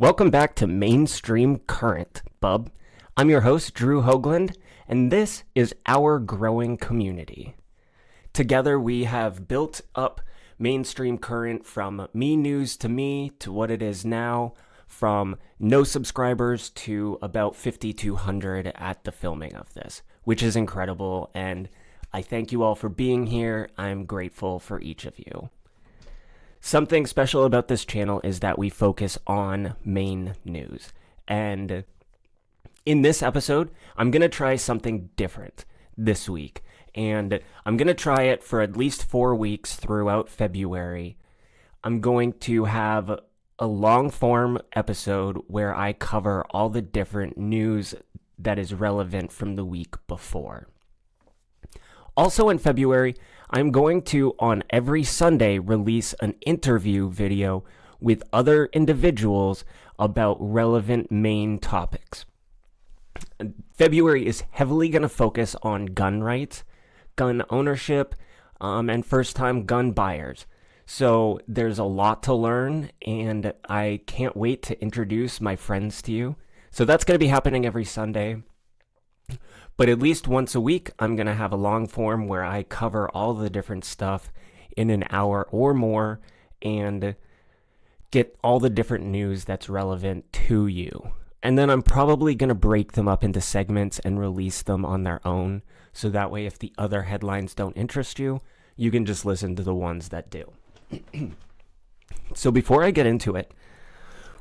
Welcome back to Mainstream Current, bub. I'm your host, Drew Hoagland, and this is our growing community. Together, we have built up Mainstream Current from me news to me to what it is now, from no subscribers to about 5,200 at the filming of this, which is incredible, and I thank you all for being here. I'm grateful for each of you. Something special about this channel is that we focus on Maine news. And in this episode, I'm going to try something different this week. And I'm going to try it for at least 4 weeks throughout February. I'm going to have a long-form episode where I cover all the different news that is relevant from the week before. Also in February, I'm going to, on every Sunday, release an interview video with other individuals about relevant Maine topics. February is heavily going to focus on gun rights, gun ownership, and first-time gun buyers. So there's a lot to learn, and I can't wait to introduce my friends to you. So that's going to be happening every Sunday. But at least once a week, I'm going to have a long form where I cover all the different stuff in an hour or more and get all the different news that's relevant to you. And then I'm probably going to break them up into segments and release them on their own. So that way, if the other headlines don't interest you, you can just listen to the ones that do. So before I get into it,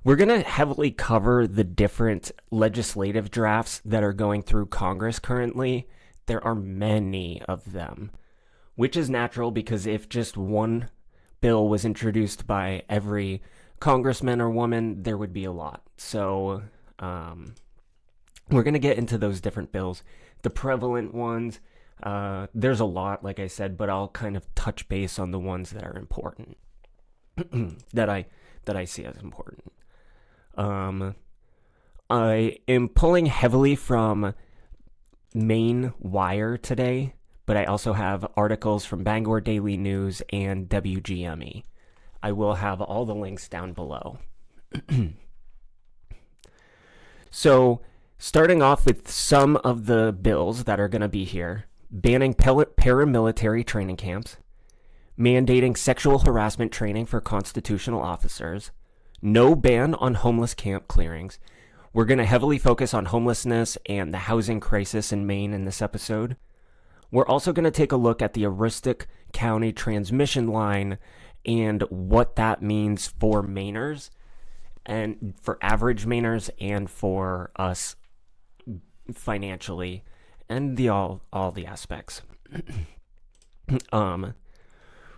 we're going to heavily cover the different legislative drafts that are going through Congress currently. There are many of them, which is natural because if just one bill was introduced by every congressman or woman, there would be a lot. So we're going to get into those different bills. The prevalent ones, there's a lot, like I said, but I'll kind of touch base on the ones that are important, that I see as important. I am pulling heavily from Maine Wire today, but I also have articles from Bangor Daily News and WGME. I will have all the links down below. So, starting off with some of the bills that are going to be here: banning paramilitary training camps, mandating sexual harassment training for constitutional officers, no ban on homeless camp clearings. We're going to heavily focus on homelessness and the housing crisis in Maine in this episode. We're also going to take a look at the Aroostook County Transmission Line and what that means for Mainers, and for average Mainers, and for us financially, and all the aspects.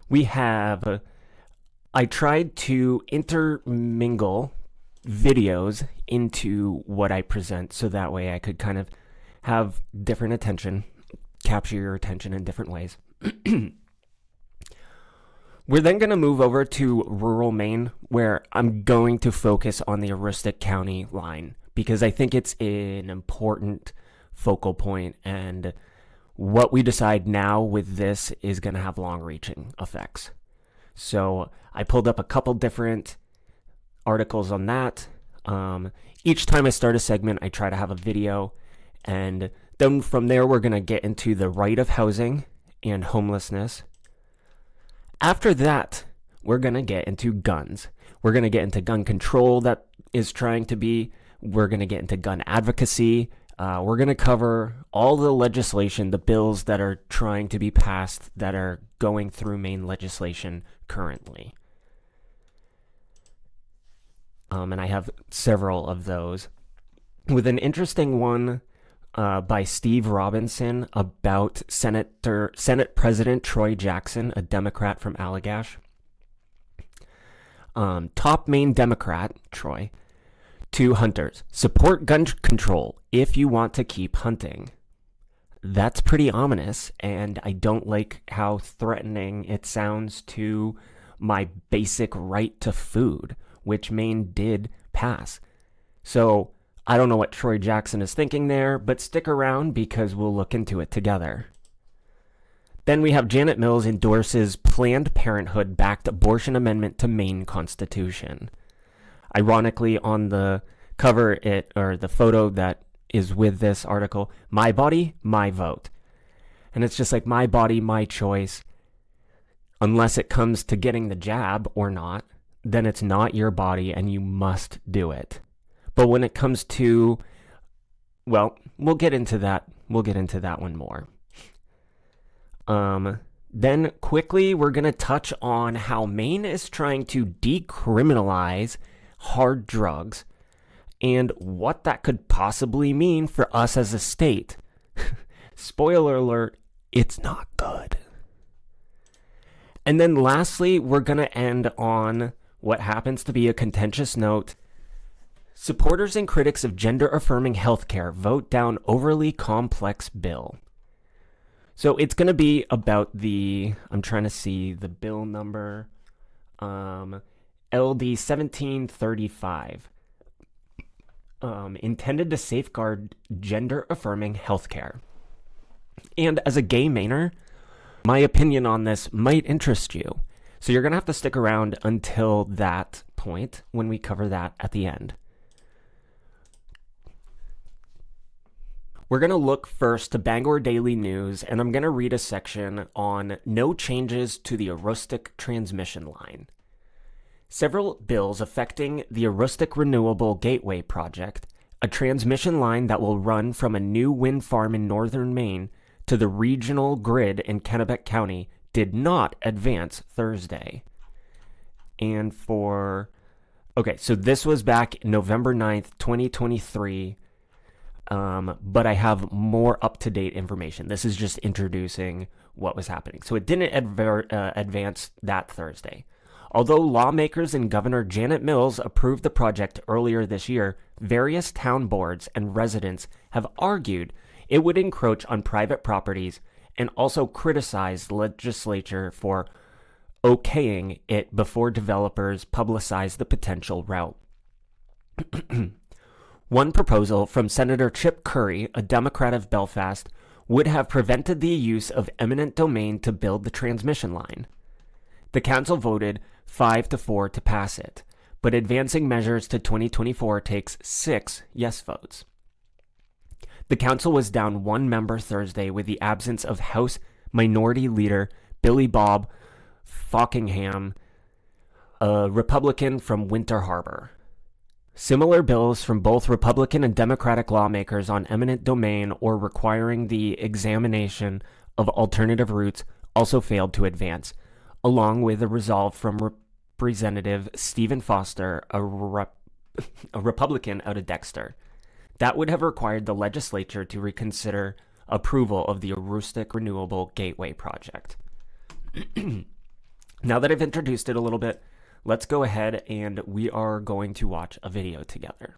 We have... I tried to intermingle videos into what I present so that way I could kind of have different attention, capture your attention in different ways. We're then going to move over to rural Maine, where I'm going to focus on the Aroostook County line because I think it's an important focal point, and what we decide now with this is going to have long-reaching effects. So I pulled up a couple different articles on that. Each time I start a segment, I try to have a video. And then from there, we're going to get into the right of housing and homelessness. After that, we're going to get into guns. We're going to get into gun control that is trying to be. We're going to get into gun advocacy. We're going to cover all the legislation, the bills that are trying to be passed that are going through Maine legislation currently. And I have several of those, with an interesting one by Steve Robinson about Senate President Troy Jackson, a Democrat from Allagash. Top Maine Democrat, Troy, to hunters: support gun control if you want to keep hunting. That's pretty ominous, and I don't like how threatening it sounds to my basic right to food, which Maine did pass. So I don't know what Troy Jackson is thinking there, but stick around because we'll look into it together. Then we have Janet Mills endorses Planned Parenthood-backed abortion amendment to Maine Constitution. Ironically, on the cover, or the photo that is with this article, my body, my vote. And it's just like, my body, my choice. Unless it comes to getting the jab or not, then it's not your body and you must do it. But when it comes to, well, we'll get into that. We'll get into that one more. Then quickly, we're going to touch on how Maine is trying to decriminalize hard drugs and what that could possibly mean for us as a state. Spoiler alert, it's not good. And then lastly, we're going to end on what happens to be a contentious note. Supporters and critics of gender-affirming healthcare vote down overly complex bill. So it's going to be about I'm trying to see the bill number, LD 1735, intended to safeguard gender-affirming healthcare. And as a gay Mainer, my opinion on this might interest you. So you're going to have to stick around until that point when we cover that at the end. We're going to look first to Bangor Daily News, and I'm going to read a section on no changes to the Aroostook Transmission Line. Several bills affecting the Aroostook Renewable Gateway Project, a transmission line that will run from a new wind farm in northern Maine to the regional grid in Kennebec County, did not advance Thursday. And so this was back November 9th, 2023. But I have more up-to-date information. This is just introducing what was happening. So it didn't advance that Thursday. Although lawmakers and Governor Janet Mills approved the project earlier this year, various town boards and residents have argued it would encroach on private properties and also criticized the legislature for okaying it before developers publicized the potential route. One proposal from Senator Chip Curry, a Democrat of Belfast, would have prevented the use of eminent domain to build the transmission line. The council voted 5-4 to pass it, but advancing measures to 2024 takes 6 yes votes. The council was down one member Thursday with the absence of House Minority Leader Billy Bob Fockingham, a Republican from Winter Harbor. Similar bills from both Republican and Democratic lawmakers on eminent domain or requiring the examination of alternative routes also failed to advance, along with a resolve from Representative Stephen Foster, a Republican out of Dexter. That would have required the legislature to reconsider approval of the Aroostook Renewable Gateway Project. Now that I've introduced it a little bit, let's go ahead and we are going to watch a video together.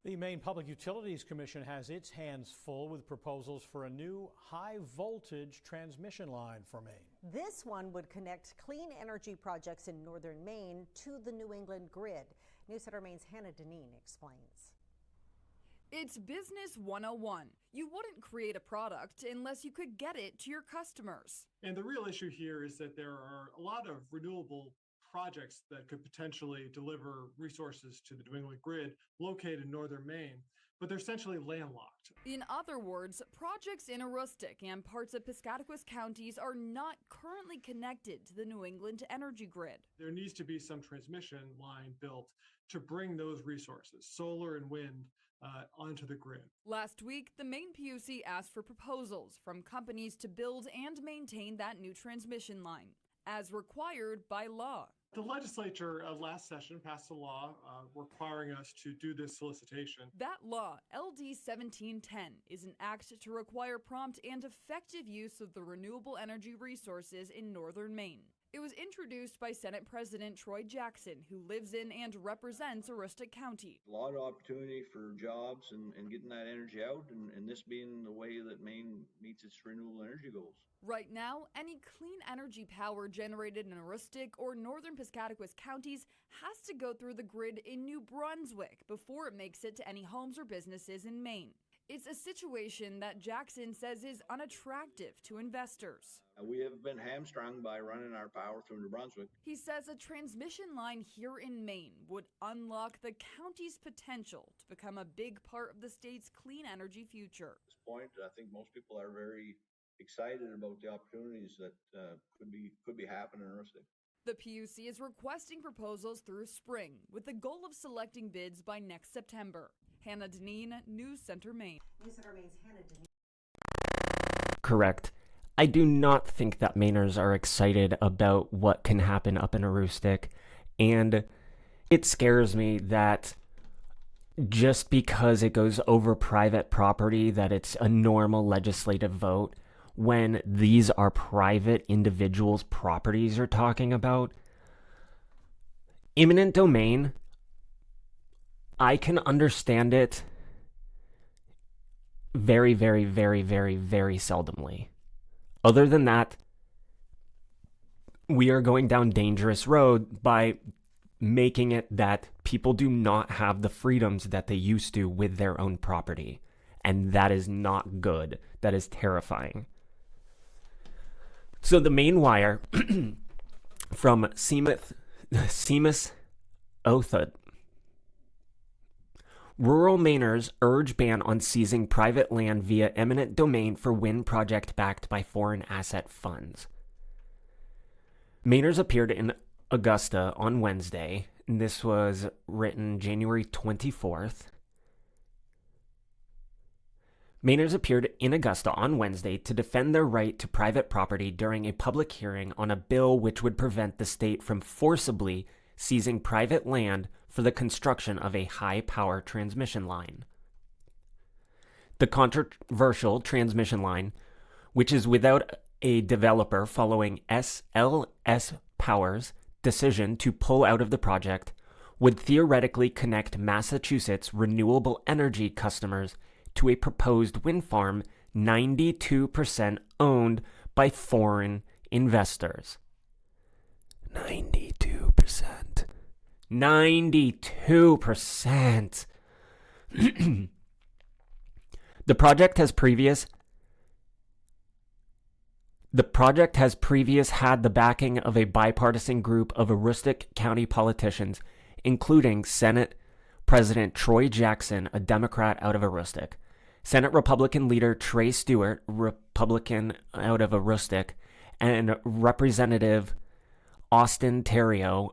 The Maine Public Utilities Commission has its hands full with proposals for a new high-voltage transmission line for Maine. This one would connect clean energy projects in northern Maine to the New England grid. Newsletter Maine's Hannah Deneen explains. It's Business 101. You wouldn't create a product unless you could get it to your customers. And the real issue here is that there are a lot of renewable projects that could potentially deliver resources to the New England grid located in northern Maine, but they're essentially landlocked. In other words, projects in Aroostook and parts of Piscataquis counties are not currently connected to the New England energy grid. There needs to be some transmission line built to bring those resources, solar and wind, onto the grid. Last week, the Maine PUC asked for proposals from companies to build and maintain that new transmission line, as required by law. The legislature last session passed a law requiring us to do this solicitation. That law, LD 1710, is an act to require prompt and effective use of the renewable energy resources in northern Maine. It was introduced by Senate President Troy Jackson, who lives in and represents Aroostook County. A lot of opportunity for jobs and getting that energy out, and this being the way that Maine meets its renewable energy goals. Right now, any clean energy power generated in Aroostook or northern Piscataquis counties has to go through the grid in New Brunswick before it makes it to any homes or businesses in Maine. It's a situation that Jackson says is unattractive to investors. We have been hamstrung by running our power through New Brunswick. He says a transmission line here in Maine would unlock the county's potential to become a big part of the state's clean energy future. At this point, I think most people are very excited about the opportunities that could be happening in Aroostook. The PUC is requesting proposals through spring with the goal of selecting bids by next September. Hannah Deneen, News Center, Maine. News Center Maine's Hannah Deneen. Correct. I do not think that Mainers are excited about what can happen up in Aroostook, and it scares me that just because it goes over private property that it's a normal legislative vote when these are private individuals' properties you're talking about. Eminent domain, I can understand it very, very, very, very, very seldomly. Other than that, we are going down dangerous road by making it that people do not have the freedoms that they used to with their own property. And that is not good. That is terrifying. So the Maine Wire from Seamus Othud. Rural Mainers urge ban on seizing private land via eminent domain for wind project backed by foreign asset funds. Mainers appeared in Augusta on Wednesday, and this was written January 24th. Mainers appeared in Augusta on Wednesday to defend their right to private property during a public hearing on a bill which would prevent the state from forcibly seizing private land for the construction of a high-power transmission line. The controversial transmission line, which is without a developer following SLS Power's decision to pull out of the project, would theoretically connect Massachusetts renewable energy customers to a proposed wind farm 92% owned by foreign investors. 92%. 92%. The project has previous had the backing of a bipartisan group of Aroostook County politicians, including Senate President Troy Jackson, a Democrat out of Aroostook, Senate Republican leader Trey Stewart, Republican out of Aroostook, and Representative Austin Terrio,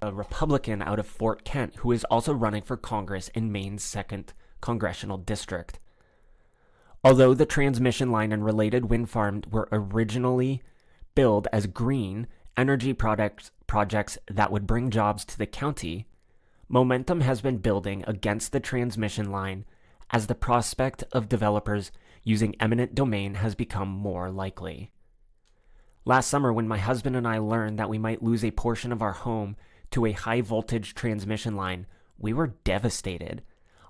a Republican out of Fort Kent, who is also running for Congress in Maine's 2nd Congressional District. Although the transmission line and related wind farm were originally billed as green energy projects that would bring jobs to the county, momentum has been building against the transmission line as the prospect of developers using eminent domain has become more likely. Last summer, when my husband and I learned that we might lose a portion of our home to a high-voltage transmission line, we were devastated.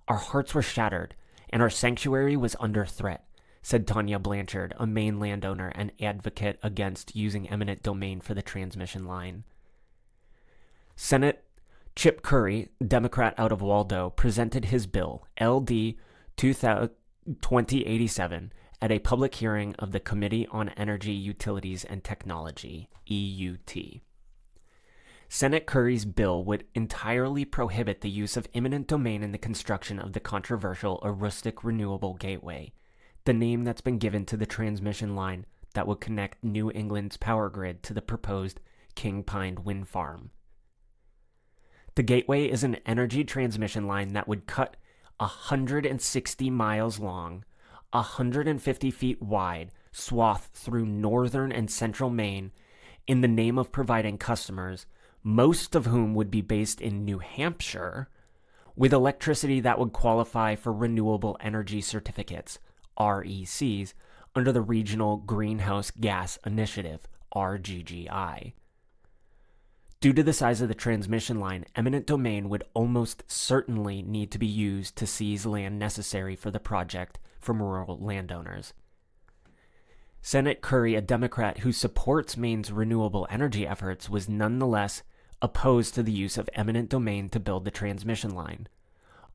Our hearts were shattered, and our sanctuary was under threat, said Tanya Blanchard, a Maine landowner and advocate against using eminent domain for the transmission line. Senate Chip Curry, Democrat out of Waldo, presented his bill, LD 2087, at a public hearing of the Committee on Energy, Utilities, and Technology, EUT. Senate Curry's bill would entirely prohibit the use of eminent domain in the construction of the controversial Aroostook Renewable Gateway, the name that's been given to the transmission line that would connect New England's power grid to the proposed King Pine wind farm. The gateway is an energy transmission line that would cut 160 miles long, 150 feet wide swath through northern and central Maine in the name of providing customers, most of whom would be based in New Hampshire, with electricity that would qualify for renewable energy certificates, RECs, under the Regional Greenhouse Gas Initiative, RGGI. Due to the size of the transmission line, eminent domain would almost certainly need to be used to seize land necessary for the project from rural landowners. Senate Curry, a Democrat who supports Maine's renewable energy efforts, was nonetheless opposed to the use of eminent domain to build the transmission line.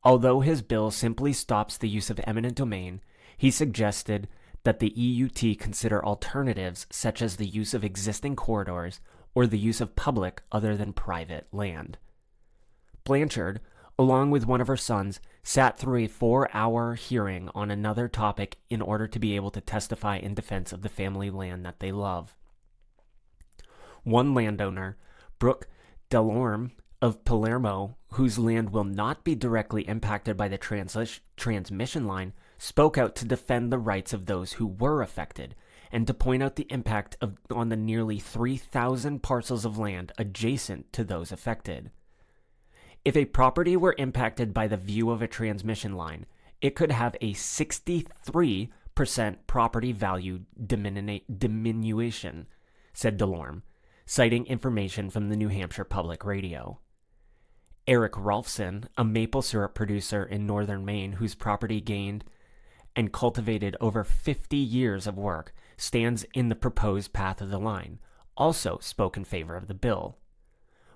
Although his bill simply stops the use of eminent domain, he suggested that the EUT consider alternatives such as the use of existing corridors or the use of public other than private land. Blanchard, along with one of her sons, sat through a 4-hour hearing on another topic in order to be able to testify in defense of the family land that they love. One landowner, Brooke Delorme of Palermo, whose land will not be directly impacted by the transmission line, spoke out to defend the rights of those who were affected and to point out the impact on the nearly 3,000 parcels of land adjacent to those affected. If a property were impacted by the view of a transmission line, it could have a 63% property value diminution, said Delorme, citing information from the New Hampshire Public Radio. Eric Rolfson, a maple syrup producer in northern Maine whose property gained and cultivated over 50 years of work, stands in the proposed path of the line, also spoke in favor of the bill.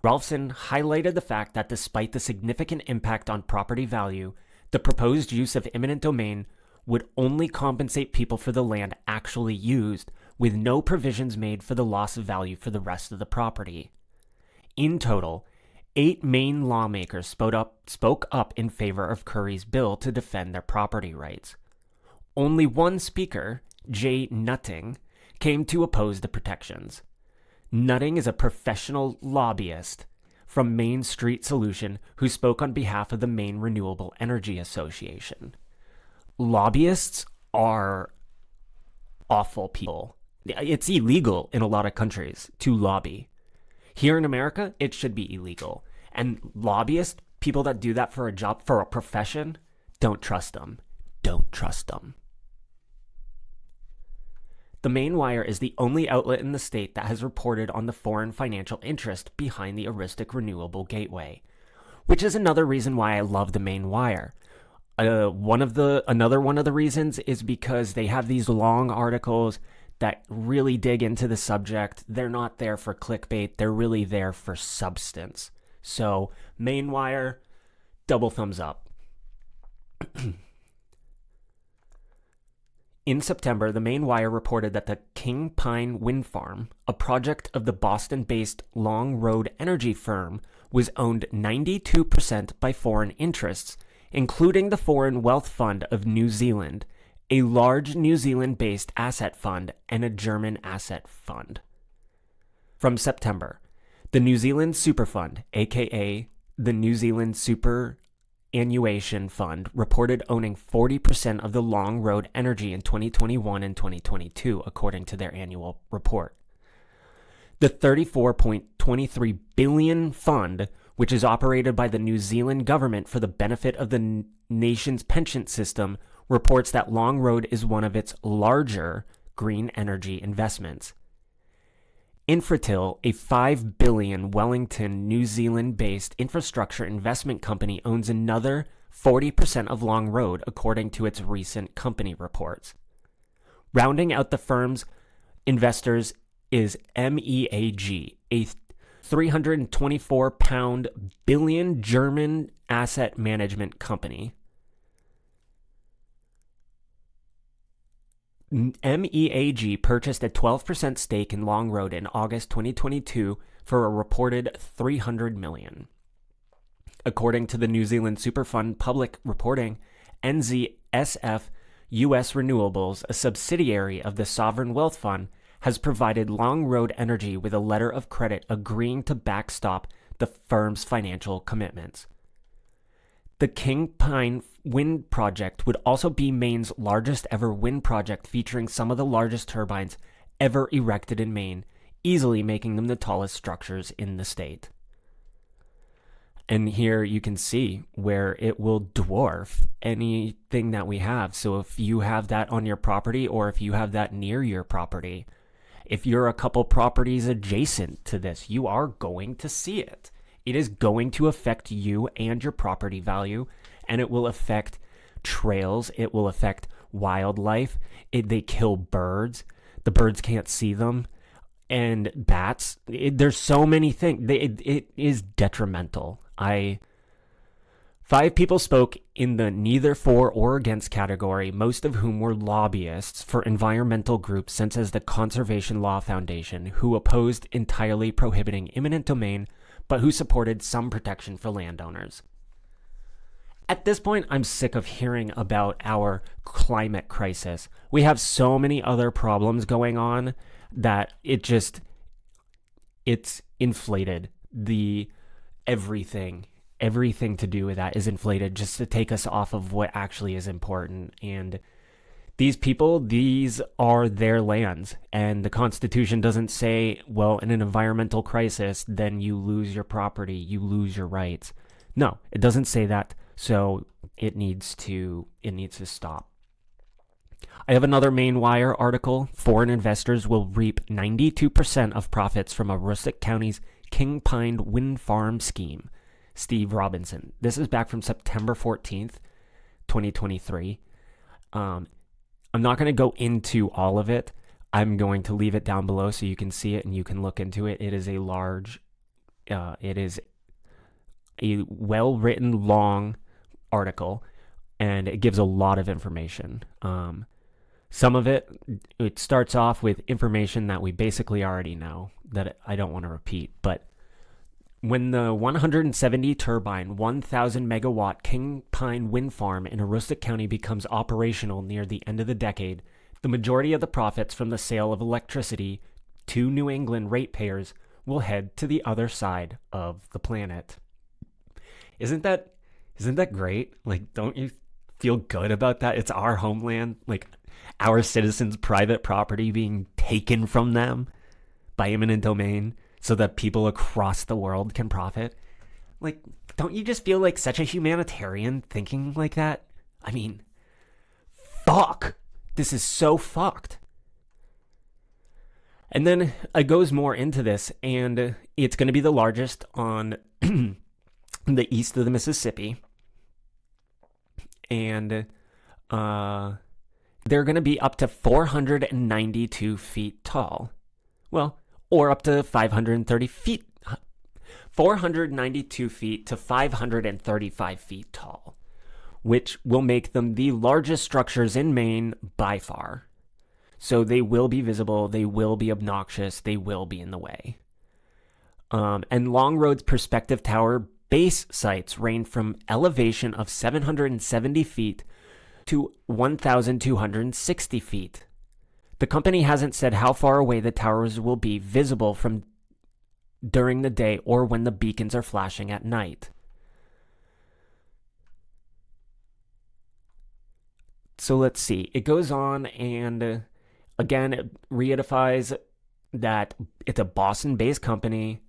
Rolfson highlighted the fact that despite the significant impact on property value, the proposed use of eminent domain would only compensate people for the land actually used, with no provisions made for the loss of value for the rest of the property. In total, 8 Maine lawmakers spoke up in favor of Curry's bill to defend their property rights. Only one speaker, Jay Nutting, came to oppose the protections. Nutting is a professional lobbyist from Main Street Solution who spoke on behalf of the Maine Renewable Energy Association. Lobbyists are awful people. It's illegal in a lot of countries to lobby. Here in America, it should be illegal. And lobbyists, people that do that for a job, for a profession, don't trust them. Don't trust them. The Maine Wire is the only outlet in the state that has reported on the foreign financial interest behind the Aroostook Renewable Gateway, which is another reason why I love the Maine Wire. Another one of the reasons is because they have these long articles that really dig into the subject. They're not there for clickbait. They're really there for substance. So, Maine Wire, double thumbs up. In September, the Maine Wire reported that the King Pine Wind Farm, a project of the Boston-based Long Road Energy firm, was owned 92% by foreign interests, including the Foreign Wealth Fund of New Zealand, a large New Zealand-based asset fund, and a German asset fund. From September, the New Zealand Super Fund, aka the New Zealand Superannuation Fund, reported owning 40% of the Long Road Energy in 2021 and 2022, according to their annual report. The $34.23 billion fund, which is operated by the New Zealand government for the benefit of the nation's pension system, reports that Long Road is one of its larger green energy investments. Infratil, a $5 billion Wellington, New Zealand-based infrastructure investment company, owns another 40% of Long Road, according to its recent company reports. Rounding out the firm's investors is MEAG, a £324 billion German asset management company. MEAG purchased a 12% stake in Long Road in August 2022 for a reported $300 million. According to the New Zealand Superfund Public Reporting, NZSF US Renewables, a subsidiary of the Sovereign Wealth Fund, has provided Long Road Energy with a letter of credit agreeing to backstop the firm's financial commitments. The King Pine Wind Project would also be Maine's largest ever wind project, featuring some of the largest turbines ever erected in Maine, easily making them the tallest structures in the state. And here you can see where it will dwarf anything that we have. So if you have that on your property, or if you have that near your property, if you're a couple properties adjacent to this, you are going to see it. It is going to affect you and your property value, and it will affect trails. It will affect wildlife. They kill birds. The birds can't see them. And bats. There's so many things. It is detrimental. 5 people spoke in the neither for or against category, most of whom were lobbyists for environmental groups such as the Conservation Law Foundation, who opposed entirely prohibiting eminent domain, but who supported some protection for landowners. At this point, I'm sick of hearing about our climate crisis. We have so many other problems going on that it's inflated. Everything to do with that is inflated just to take us off of what actually is important. And these people, these are their lands. And the Constitution doesn't say, well, in an environmental crisis, then you lose your property, you lose your rights. No, it doesn't say that. So it needs to stop. I have another Maine Wire article. Foreign investors will reap 92% of profits from Aroostook County's King Pine Wind Farm scheme. Steve Robinson. This is back from September 14th, 2023. I'm not going to go into all of it. I'm going to leave it down below so you can see it and you can look into it. It is a well-written, long article, and it gives a lot of information. Some of it starts off with information that we basically already know that I don't want to repeat, but when the 170 turbine, 1,000 megawatt King Pine wind farm in Aroostook County becomes operational near the end of the decade, the majority of the profits from the sale of electricity to New England ratepayers will head to the other side of the planet. Isn't that great? Like, don't you feel good about that? It's our homeland, like our citizens' private property being taken from them by eminent domain, so that people across the world can profit. Like, don't you just feel like such a humanitarian thinking like that? I mean, fuck. This is so fucked. And then it goes more into this, and it's going to be the largest on the east of the Mississippi. And they're going to be up to 492 feet tall. Well, or up to 530 feet, 492 feet to 535 feet tall, which will make them the largest structures in Maine by far. So they will be visible, they will be obnoxious, they will be in the way. And Long Road's Perspective Tower base sites range from elevation of 770 feet to 1,260 feet. The company hasn't said how far away the towers will be visible from during the day or when the beacons are flashing at night. So let's see. It goes on and again, it reiterates that it's a Boston-based company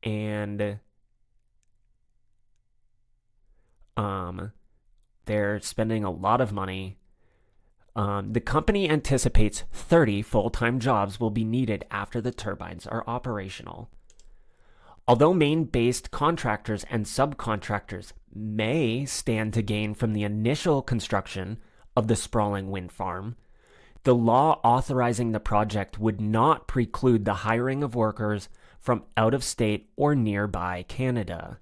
and they're spending a lot of money. The company anticipates 30 full-time jobs will be needed after the turbines are operational. Although Maine-based contractors and subcontractors may stand to gain from the initial construction of the sprawling wind farm, the law authorizing the project would not preclude the hiring of workers from out-of-state or nearby Canada.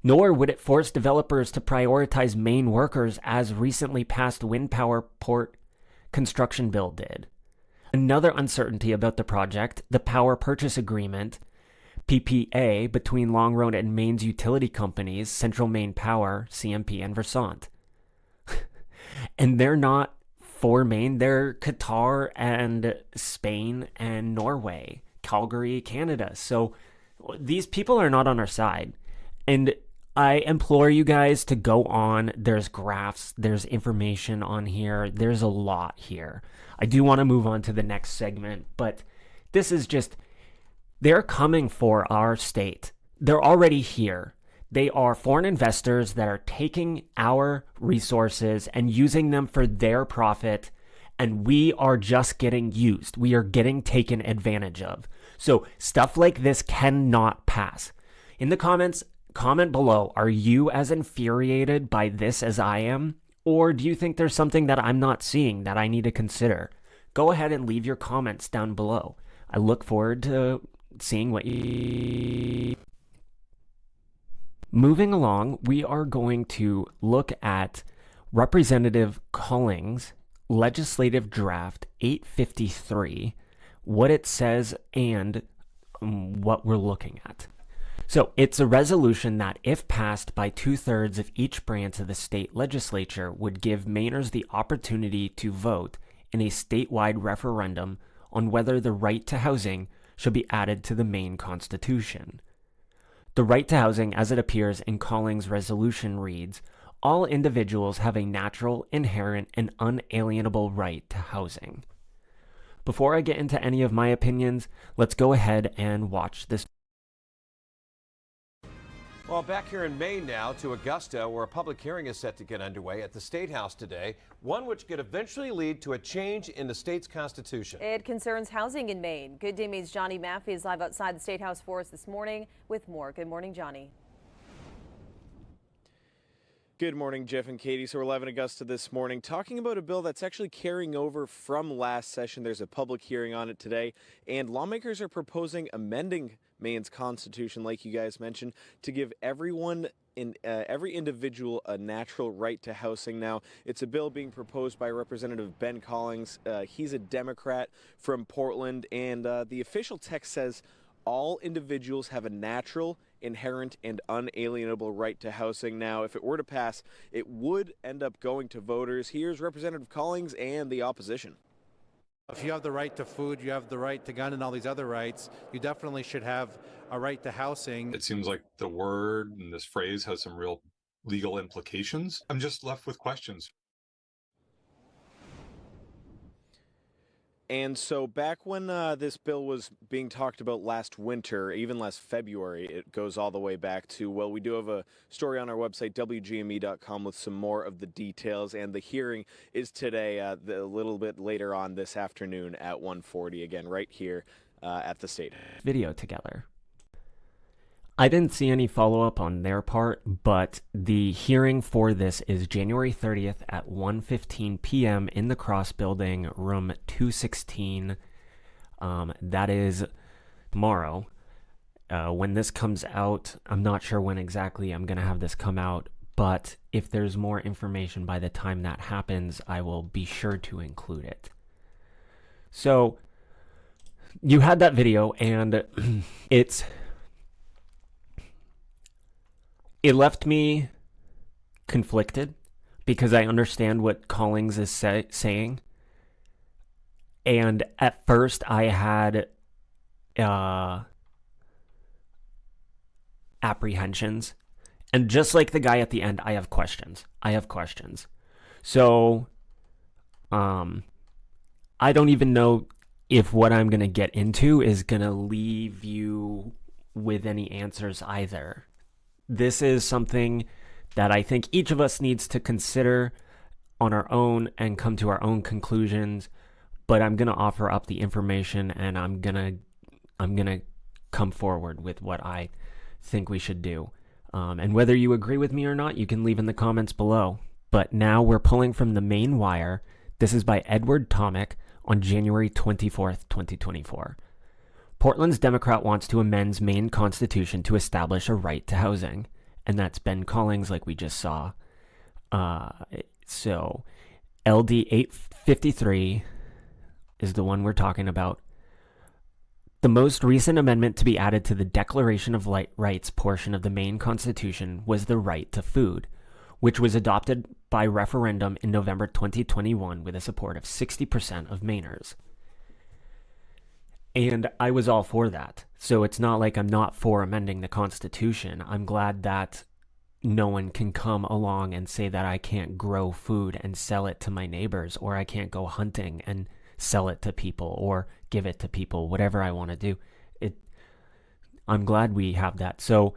Nor would it force developers to prioritize Maine workers as recently passed wind power port construction bill did. Another uncertainty about the project, the power purchase agreement, PPA, between Long Road and Maine's utility companies, Central Maine Power, CMP, and Versant. And they're not for Maine, they're Qatar and Spain and Norway, Calgary, Canada. So these people are not on our side. And I implore you guys to go on. There's graphs, there's information on here, there's a lot here. I do want to move on to the next segment, but this is just, they're coming for our state. They're already here. They are foreign investors that are taking our resources and using them for their profit, and we are just getting used. We are getting taken advantage of. So stuff like this cannot pass. In the comments, comment below, are you as infuriated by this as I am? Or do you think there's something that I'm not seeing that I need to consider? Go ahead and leave your comments down below. I look forward to seeing what you... moving along, we are going to look at Representative Collings' legislative draft 853, what it says, and what we're looking at. So it's a resolution that, if passed by 2/3 of each branch of the state legislature, would give Mainers the opportunity to vote in a statewide referendum on whether the right to housing should be added to the Maine Constitution. The right to housing, as it appears in Collings' resolution, reads, "All individuals have a natural, inherent, and unalienable right to housing." Before I get into any of my opinions, let's go ahead and watch this. Well, back here in Maine now to Augusta, where a public hearing is set to get underway at the State House today, one which could eventually lead to a change in the state's constitution. It concerns housing in Maine. Good Day Maine's Johnny Maffey is live outside the State House for us this morning with more. Good morning, Johnny. Good morning, Jeff and Katie. So we're live in Augusta this morning talking about a bill that's actually carrying over from last session. There's a public hearing on it today, and lawmakers are proposing amending Maine's constitution, like you guys mentioned, to give everyone every individual a natural right to housing. Now, it's a bill being proposed by Representative Ben Collings. He's a Democrat from Portland, and the official text says all individuals have a natural, inherent, and unalienable right to housing. Now, if it were to pass, it would end up going to voters. Here's Representative Collings and the opposition. If you have the right to food, you have the right to gun and all these other rights, you definitely should have a right to housing. It seems like the word and this phrase has some real legal implications. I'm just left with questions. And so back when this bill was being talked about last winter, even last February, it goes all the way back to, well, we do have a story on our website, WGME.com, with some more of the details. And the hearing is today, a little bit later on this afternoon at 1:40, again, right here at the State. Video together. I didn't see any follow-up on their part, but the hearing for this is January 30th at 1:15 p.m. in the Cross Building, room 216. That is tomorrow. When this comes out, I'm not sure when exactly I'm going to have this come out, but if there's more information by the time that happens, I will be sure to include it. So, you had that video, and it left me conflicted because I understand what Collings is saying. And at first I had apprehensions. And just like the guy at the end, I have questions. So I don't even know if what I'm going to get into is going to leave you with any answers either. This is something that I think each of us needs to consider on our own and come to our own conclusions, but I'm going to offer up the information, and I'm going to come forward with what I think we should do. And whether you agree with me or not, you can leave in the comments below. But now we're pulling from the Maine Wire. This is by Edward Tomick on January 24th, 2024. Portland's Democrat wants to amend Maine Constitution to establish a right to housing. And that's Ben Collings, like we just saw. So LD 853 is the one we're talking about. The most recent amendment to be added to the Declaration of Rights portion of the Maine Constitution was the right to food, which was adopted by referendum in November 2021 with a support of 60% of Mainers. And I was all for that. So it's not like I'm not for amending the Constitution. I'm glad that no one can come along and say that I can't grow food and sell it to my neighbors, or I can't go hunting and sell it to people or give it to people, whatever I want to do. I'm glad we have that. So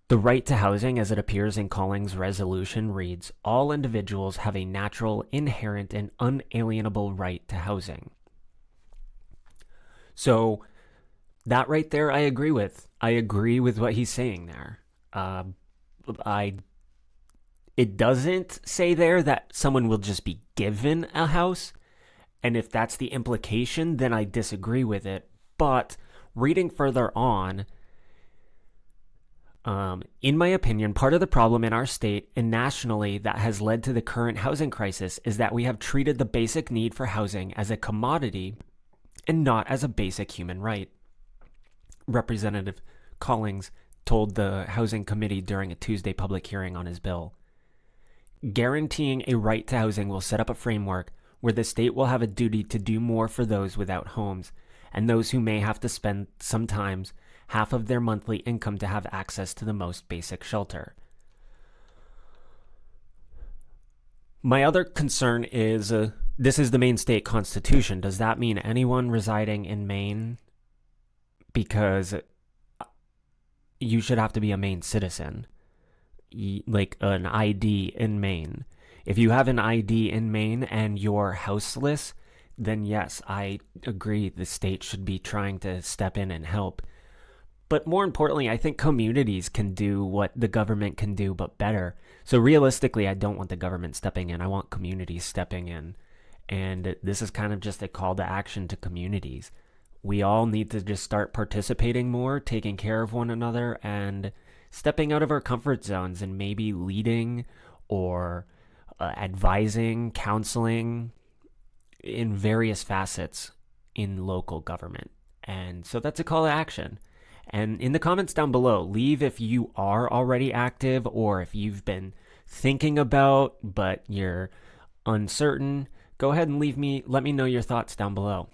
the right to housing, as it appears in Collings' resolution, reads, all individuals have a natural, inherent, and unalienable right to housing. So that right there, I agree with. I agree with what he's saying there. It doesn't say there that someone will just be given a house. And if that's the implication, then I disagree with it. But reading further on, In my opinion, part of the problem in our state and nationally that has led to the current housing crisis is that we have treated the basic need for housing as a commodity and not as a basic human right. Representative Collings told the Housing Committee during a Tuesday public hearing on his bill. Guaranteeing a right to housing will set up a framework where the state will have a duty to do more for those without homes and those who may have to spend sometimes half of their monthly income to have access to the most basic shelter. My other concern is this is the Maine state constitution. Does that mean anyone residing in Maine? Because you should have to be a Maine citizen, like an ID in Maine. If you have an ID in Maine and you're houseless, then yes, I agree the state should be trying to step in and help. But more importantly, I think communities can do what the government can do, but better. So realistically, I don't want the government stepping in. I want communities stepping in. And this is kind of just a call to action to communities. We all need to just start participating more, taking care of one another, and stepping out of our comfort zones and maybe leading or advising, counseling in various facets in local government. And so that's a call to action. And in the comments down below, leave if you are already active or if you've been thinking about but you're uncertain. Go ahead and let me know your thoughts down below.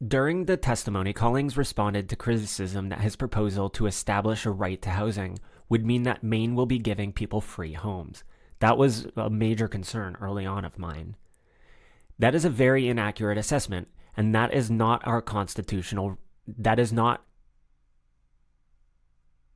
During the testimony, Collings responded to criticism that his proposal to establish a right to housing would mean that Maine will be giving people free homes. That was a major concern early on of mine. That is a very inaccurate assessment, and that is not our constitutional...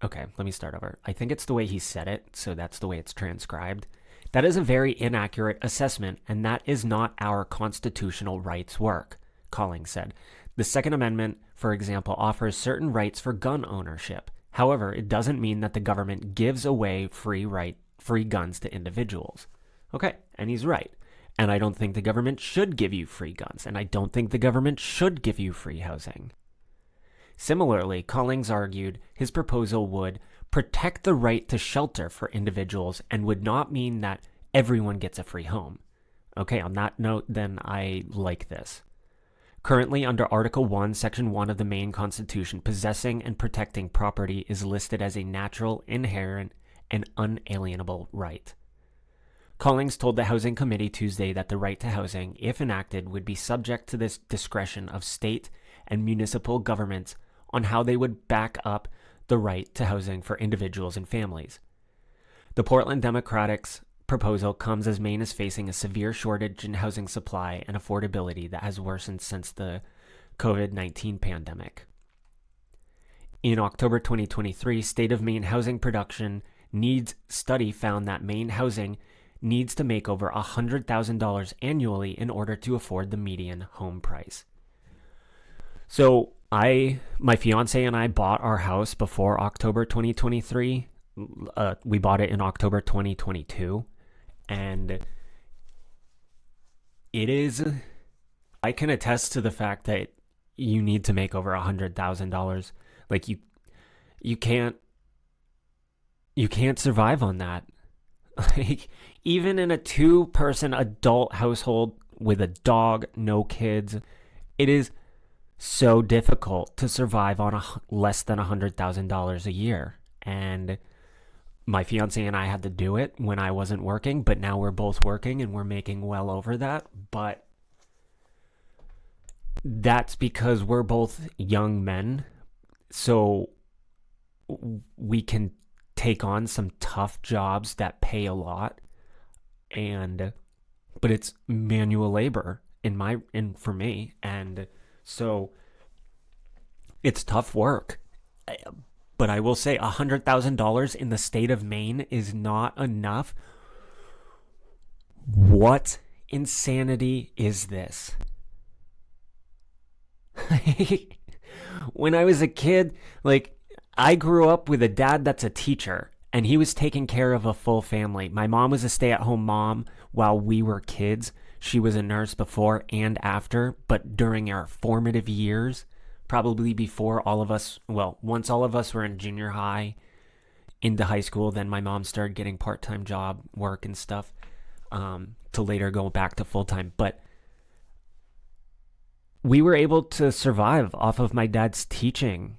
Okay, let me start over. I think it's the way he said it, so that's the way it's transcribed. That is a very inaccurate assessment, and that is not our constitutional rights work, Collings said. The Second Amendment, for example, offers certain rights for gun ownership. However, it doesn't mean that the government gives away free guns to individuals. Okay, and he's right. And I don't think the government should give you free guns, and I don't think the government should give you free housing. Similarly, Collings argued his proposal would protect the right to shelter for individuals and would not mean that everyone gets a free home. Okay, on that note, then I like this. Currently, under Article 1, Section 1 of the Maine Constitution, possessing and protecting property is listed as a natural, inherent, and unalienable right. Collings told the Housing Committee Tuesday that the right to housing, if enacted, would be subject to this discretion of state and municipal governments on how they would back up the right to housing for individuals and families. The Portland Democrats' proposal comes as Maine is facing a severe shortage in housing supply and affordability that has worsened since the COVID-19 pandemic. In October 2023, State of Maine Housing Production Needs Study found that Maine housing needs to make over $100,000 annually in order to afford the median home price. So my fiance and I bought our house before October 2023. We bought it in October 2022. And I can attest to the fact that you need to make over $100,000. Like you can't survive on that. Like, even in a 2-person adult household with a dog, no kids, it is so difficult to survive on less than $100,000 a year. And my fiance and I had to do it when I wasn't working, but now we're both working and we're making well over that. But that's because we're both young men, so we can take on some tough jobs that pay a lot, but it's manual labor for me, and so it's tough work. But I will say $100,000 in the state of Maine is not enough. What insanity is this? When I was a kid, I grew up with a dad that's a teacher, and he was taking care of a full family. My mom was a stay-at-home mom while we were kids. She was a nurse before and after, but during our formative years, probably before all of us, once all of us were in junior high into high school, then my mom started getting part-time job work and stuff, to later go back to full-time. But we were able to survive off of my dad's teaching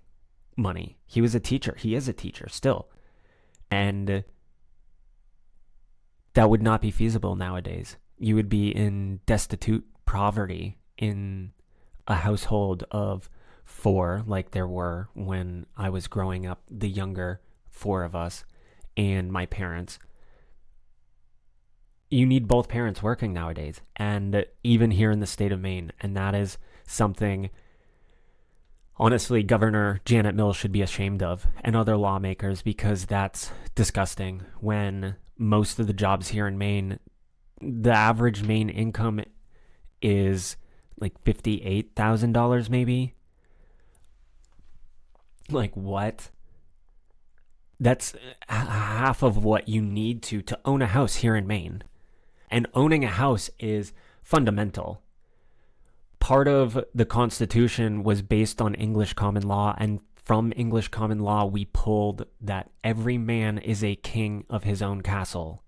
money. He was a teacher. He is a teacher still. And that would not be feasible nowadays. You would be in destitute poverty in a household of 4, like there were when I was growing up, the younger 4 of us and my parents. You need both parents working nowadays, and even here in the state of Maine. And that is something, honestly, Governor Janet Mills should be ashamed of, and other lawmakers, because that's disgusting. When most of the jobs here in Maine, the average Maine income is like $58,000 maybe. Like, what? That's half of what you need to own a house here in Maine. And owning a house is fundamental. Part of the Constitution was based on English common law, and from English common law, we pulled that every man is a king of his own castle.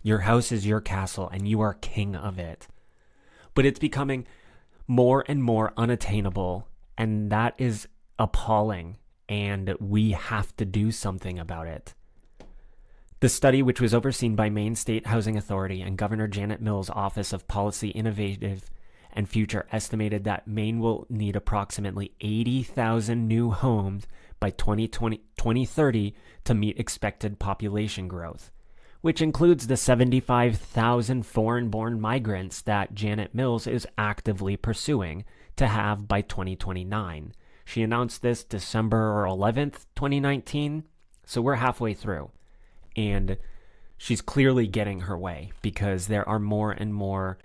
Your house is your castle, and you are king of it. But it's becoming more and more unattainable, and that is appalling, and we have to do something about it. The study, which was overseen by Maine State Housing Authority and Governor Janet Mills' Office of Policy Innovative and Future, estimated that Maine will need approximately 80,000 new homes by 2030 to meet expected population growth, which includes the 75,000 foreign-born migrants that Janet Mills is actively pursuing to have by 2029. She announced this December 11th, 2019, so we're halfway through. And she's clearly getting her way, because there are more and more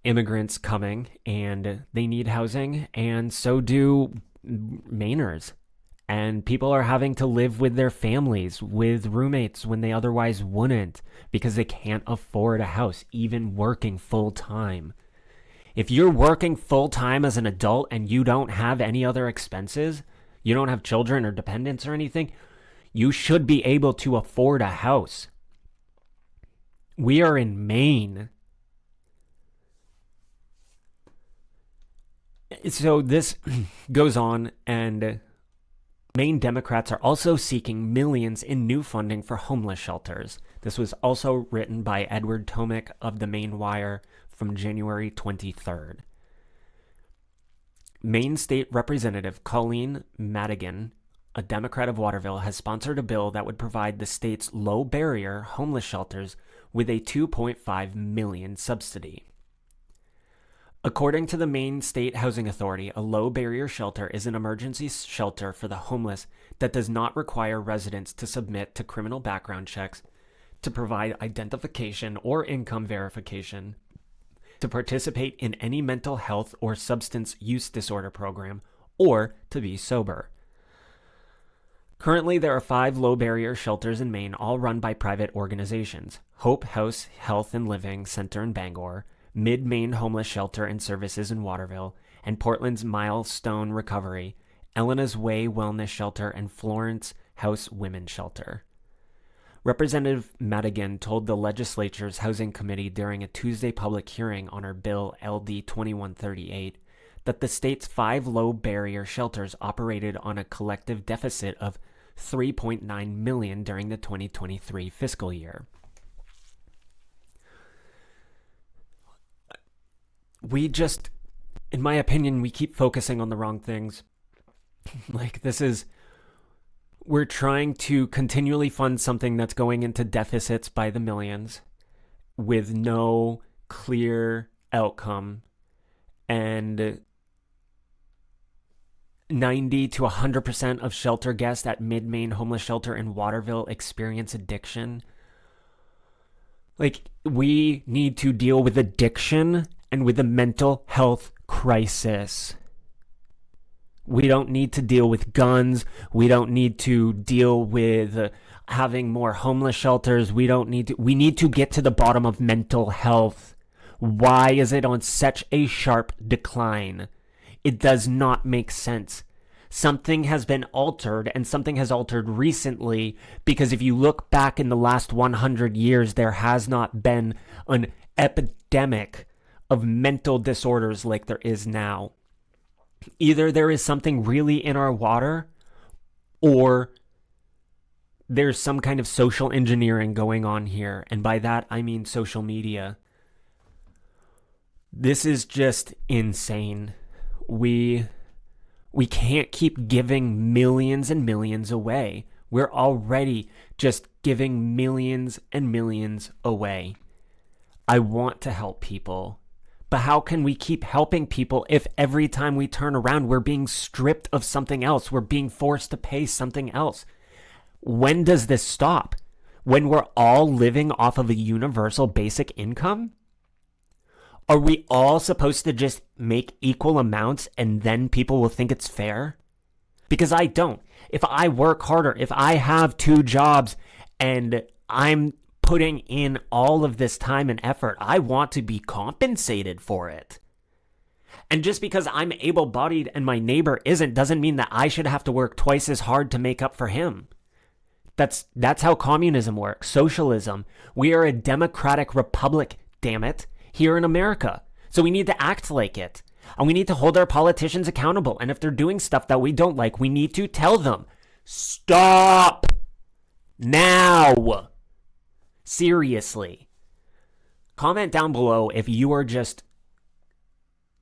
immigrants coming, and they need housing, and so do Mainers. And people are having to live with their families, with roommates, when they otherwise wouldn't, because they can't afford a house, even working full-time. If you're working full-time as an adult and you don't have any other expenses, you don't have children or dependents or anything, you should be able to afford a house. We are in Maine. So this goes on, and Maine Democrats are also seeking millions in new funding for homeless shelters. This was also written by Edward Tomick of the Maine Wire from January 23rd. Maine State Representative Colleen Madigan, a Democrat of Waterville, has sponsored a bill that would provide the state's low-barrier homeless shelters with a $2.5 million subsidy. According to the Maine State Housing Authority, a low-barrier shelter is an emergency shelter for the homeless that does not require residents to submit to criminal background checks, to provide identification or income verification, to participate in any mental health or substance use disorder program, or to be sober. Currently, there are 5 low-barrier shelters in Maine, all run by private organizations: Hope House Health and Living Center in Bangor, Mid-Maine Homeless Shelter and Services in Waterville, and Portland's Milestone Recovery, Elena's Way Wellness Shelter, and Florence House Women's Shelter. Representative Madigan told the legislature's Housing Committee during a Tuesday public hearing on her bill LD 2138 that the state's 5 low-barrier shelters operated on a collective deficit of $3.9 million during the 2023 fiscal year. We just, in my opinion, we keep focusing on the wrong things. We're trying to continually fund something that's going into deficits by the millions with no clear outcome, and 90 to 100% of shelter guests at Mid-Maine Homeless Shelter in Waterville experience addiction. We need to deal with addiction and with the mental health crisis. We don't need to deal with guns. We don't need to deal with having more homeless shelters. We need to get to the bottom of mental health. Why is it on such a sharp decline? It does not make sense. Something has been altered, and something has altered recently, because if you look back in the last 100 years, there has not been an epidemic of mental disorders like there is now. Either there is something really in our water, or there's some kind of social engineering going on here. And by that, I mean social media. This is just insane. We can't keep giving millions and millions away. We're already just giving millions and millions away. I want to help people. But how can we keep helping people if every time we turn around, we're being stripped of something else? We're being forced to pay something else. When does this stop? When we're all living off of a universal basic income? Are we all supposed to just make equal amounts and then people will think it's fair? Because I don't. If I work harder, if I have 2 jobs and I'm putting in all of this time and effort, I want to be compensated for it. And just because I'm able-bodied and my neighbor isn't, doesn't mean that I should have to work twice as hard to make up for him. That's how communism works. Socialism. We are a democratic republic, damn it, here in America. So we need to act like it. And we need to hold our politicians accountable. And if they're doing stuff that we don't like, we need to tell them, stop now. Seriously. Comment down below if you are just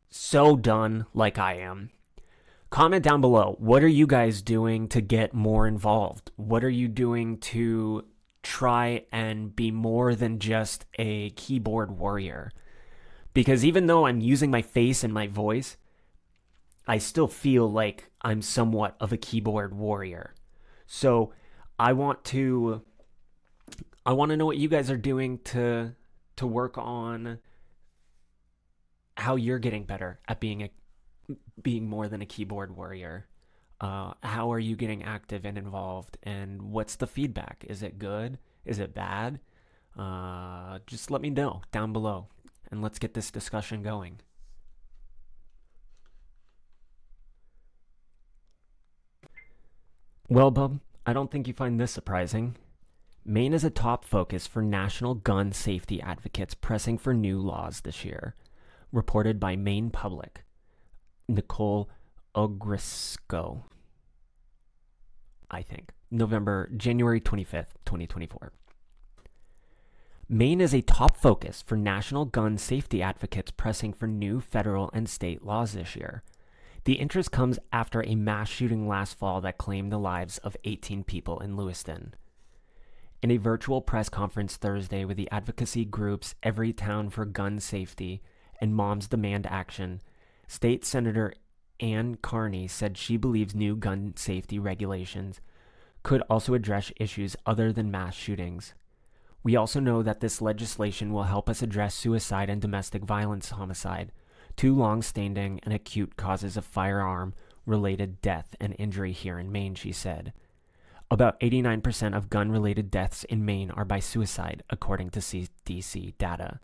so done like I am. Comment down below. What are you guys doing to get more involved? What are you doing to try and be more than just a keyboard warrior? Because even though I'm using my face and my voice, I still feel like I'm somewhat of a keyboard warrior. So I want to know what you guys are doing to work on how you're getting better at being more than a keyboard warrior. How are you getting active and involved? And what's the feedback? Is it good? Is it bad? Just let me know down below, and let's get this discussion going. Well, bub, I don't think you find this surprising. Maine is a top focus for national gun safety advocates pressing for new laws this year, reported by Maine Public. Nicole Ogrisco, I think. January 25th, 2024. Maine is a top focus for national gun safety advocates pressing for new federal and state laws this year. The interest comes after a mass shooting last fall that claimed the lives of 18 people in Lewiston. In a virtual press conference Thursday with the advocacy groups Everytown for Gun Safety and Moms Demand Action, State Senator Ann Carney said she believes new gun safety regulations could also address issues other than mass shootings. We also know that this legislation will help us address suicide and domestic violence homicide, 2 long-standing and acute causes of firearm-related death and injury here in Maine, she said. About 89% of gun-related deaths in Maine are by suicide, according to CDC data.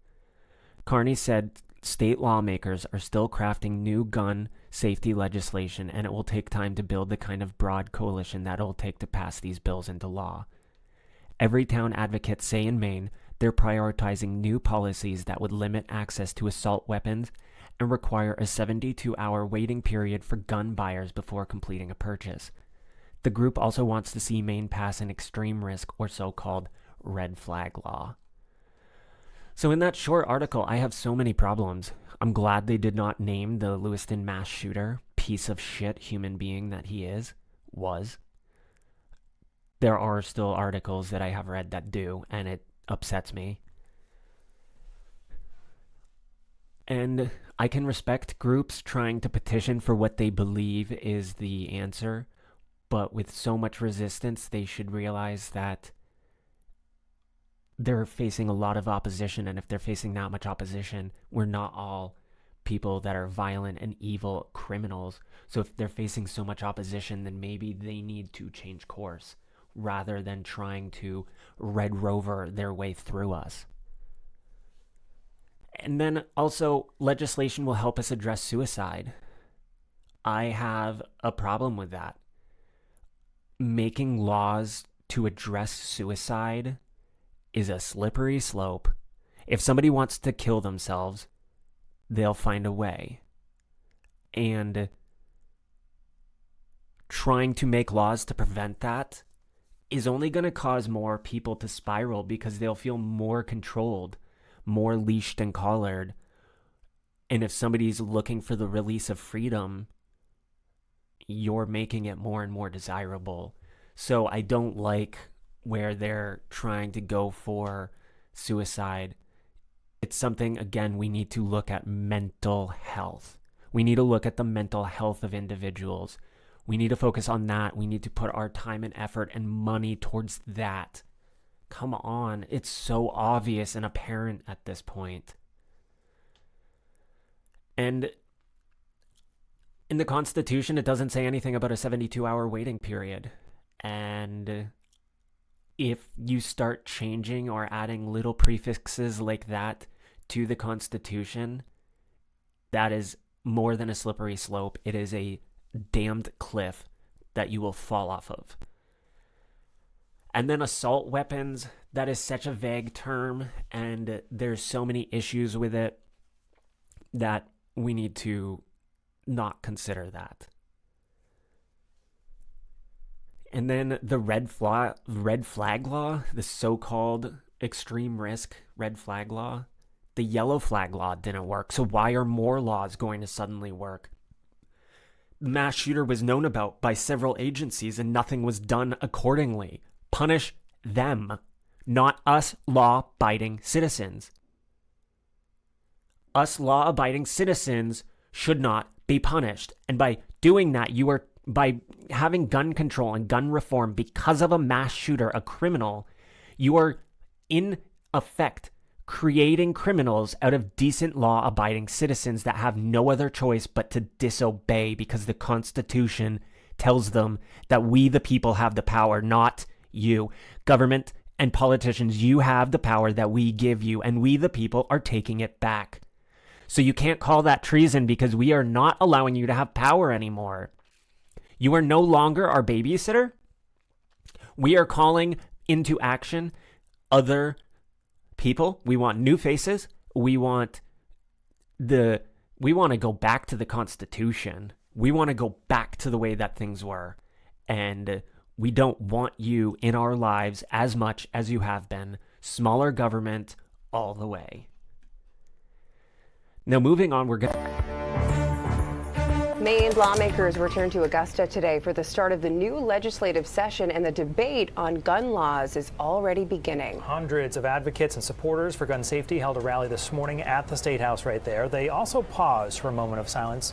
Carney said state lawmakers are still crafting new gun safety legislation, and it will take time to build the kind of broad coalition that it will take to pass these bills into law. Everytown advocates say in Maine they're prioritizing new policies that would limit access to assault weapons and require a 72-hour waiting period for gun buyers before completing a purchase. The group also wants to see Maine pass an extreme risk or so-called red flag law. So in that short article, I have so many problems. I'm glad they did not name the Lewiston mass shooter, piece of shit human being that he was. There are still articles that I have read that do, and it upsets me. And I can respect groups trying to petition for what they believe is the answer, but with so much resistance, they should realize that they're facing a lot of opposition, and if they're facing that much opposition, we're not all people that are violent and evil criminals. So if they're facing so much opposition, then maybe they need to change course rather than trying to Red Rover their way through us. And then also, legislation will help us address suicide. I have a problem with that. Making laws to address suicide is a slippery slope. If somebody wants to kill themselves, they'll find a way. And trying to make laws to prevent that is only going to cause more people to spiral because they'll feel more controlled, more leashed and collared. And if somebody's looking for the release of freedom, you're making it more and more desirable. So I don't like where they're trying to go for suicide. It's something, again, we need to look at mental health. We need to look at the mental health of individuals. We need to focus on that. We need to put our time and effort and money towards that. Come on. It's so obvious and apparent at this point. And in the Constitution, it doesn't say anything about a 72-hour waiting period. And if you start changing or adding little prefixes like that to the Constitution, that is more than a slippery slope. It is a damned cliff that you will fall off of. And then assault weapons, that is such a vague term, and there's so many issues with it that we need to not consider that. And then the red flag law, the so-called extreme risk red flag law, the yellow flag law didn't work. So why are more laws going to suddenly work? The mass shooter was known about by several agencies and nothing was done accordingly. Punish them, not us law-abiding citizens. Us law-abiding citizens should not be punished. And by doing that, by having gun control and gun reform because of a mass shooter, a criminal, you are in effect creating criminals out of decent law-abiding citizens that have no other choice but to disobey because the Constitution tells them that we, the people, have the power, not you. Government and politicians, you have the power that we give you, and we, the people, are taking it back. So you can't call that treason because we are not allowing you to have power anymore. You are no longer our babysitter. We are calling into action other people. We want new faces. We want to go back to the Constitution. We want to go back to the way that things were. And we don't want you in our lives as much as you have been. Smaller government all the way. Now, moving on, we're going Maine lawmakers returned to Augusta today for the start of the new legislative session, and the debate on gun laws is already beginning. Hundreds of advocates and supporters for gun safety held a rally this morning at the State House right there. They also paused for a moment of silence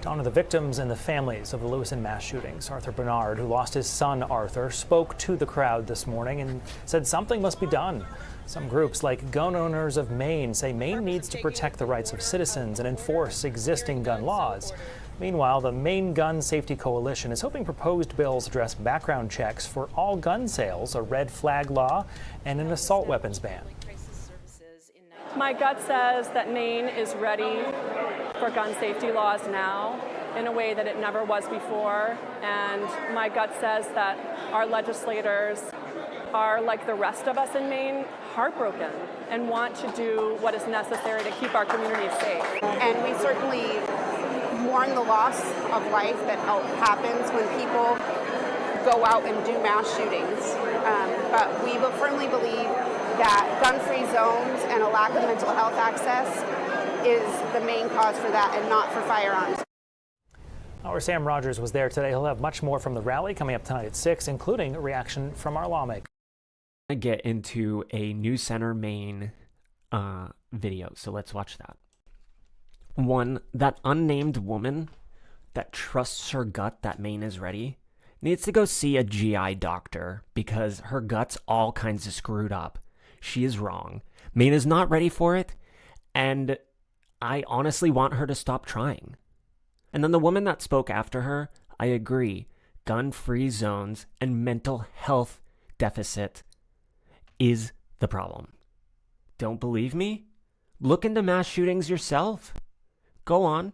to honor the victims and the families of the Lewiston mass shootings. Arthur Bernard, who lost his son Arthur, spoke to the crowd this morning and said something must be done. Some groups like Gun Owners of Maine say Maine needs to protect the rights of citizens and enforce existing gun laws. Meanwhile, the Maine Gun Safety Coalition is hoping proposed bills address background checks for all gun sales, a red flag law, and an assault weapons ban. My gut says that Maine is ready for gun safety laws now in a way that it never was before. And my gut says that our legislators are, like the rest of us in Maine, heartbroken and want to do what is necessary to keep our communities safe. And we certainly mourn the loss of life that happens when people go out and do mass shootings. But we firmly believe that gun-free zones and a lack of mental health access is the main cause for that and not for firearms. Our Sam Rogers was there today. He'll have much more from the rally coming up tonight at 6, including a reaction from our lawmakers. to get into a News Center Maine video, so let's watch that. One, that unnamed woman that trusts her gut that Maine is ready needs to go see a GI doctor because her gut's all kinds of screwed up. She is wrong. Maine is not ready for it, and I honestly want her to stop trying. And then the woman that spoke after her, I agree. Gun-free zones and mental health deficit is the problem. Don't believe me? Look into mass shootings yourself. Go on.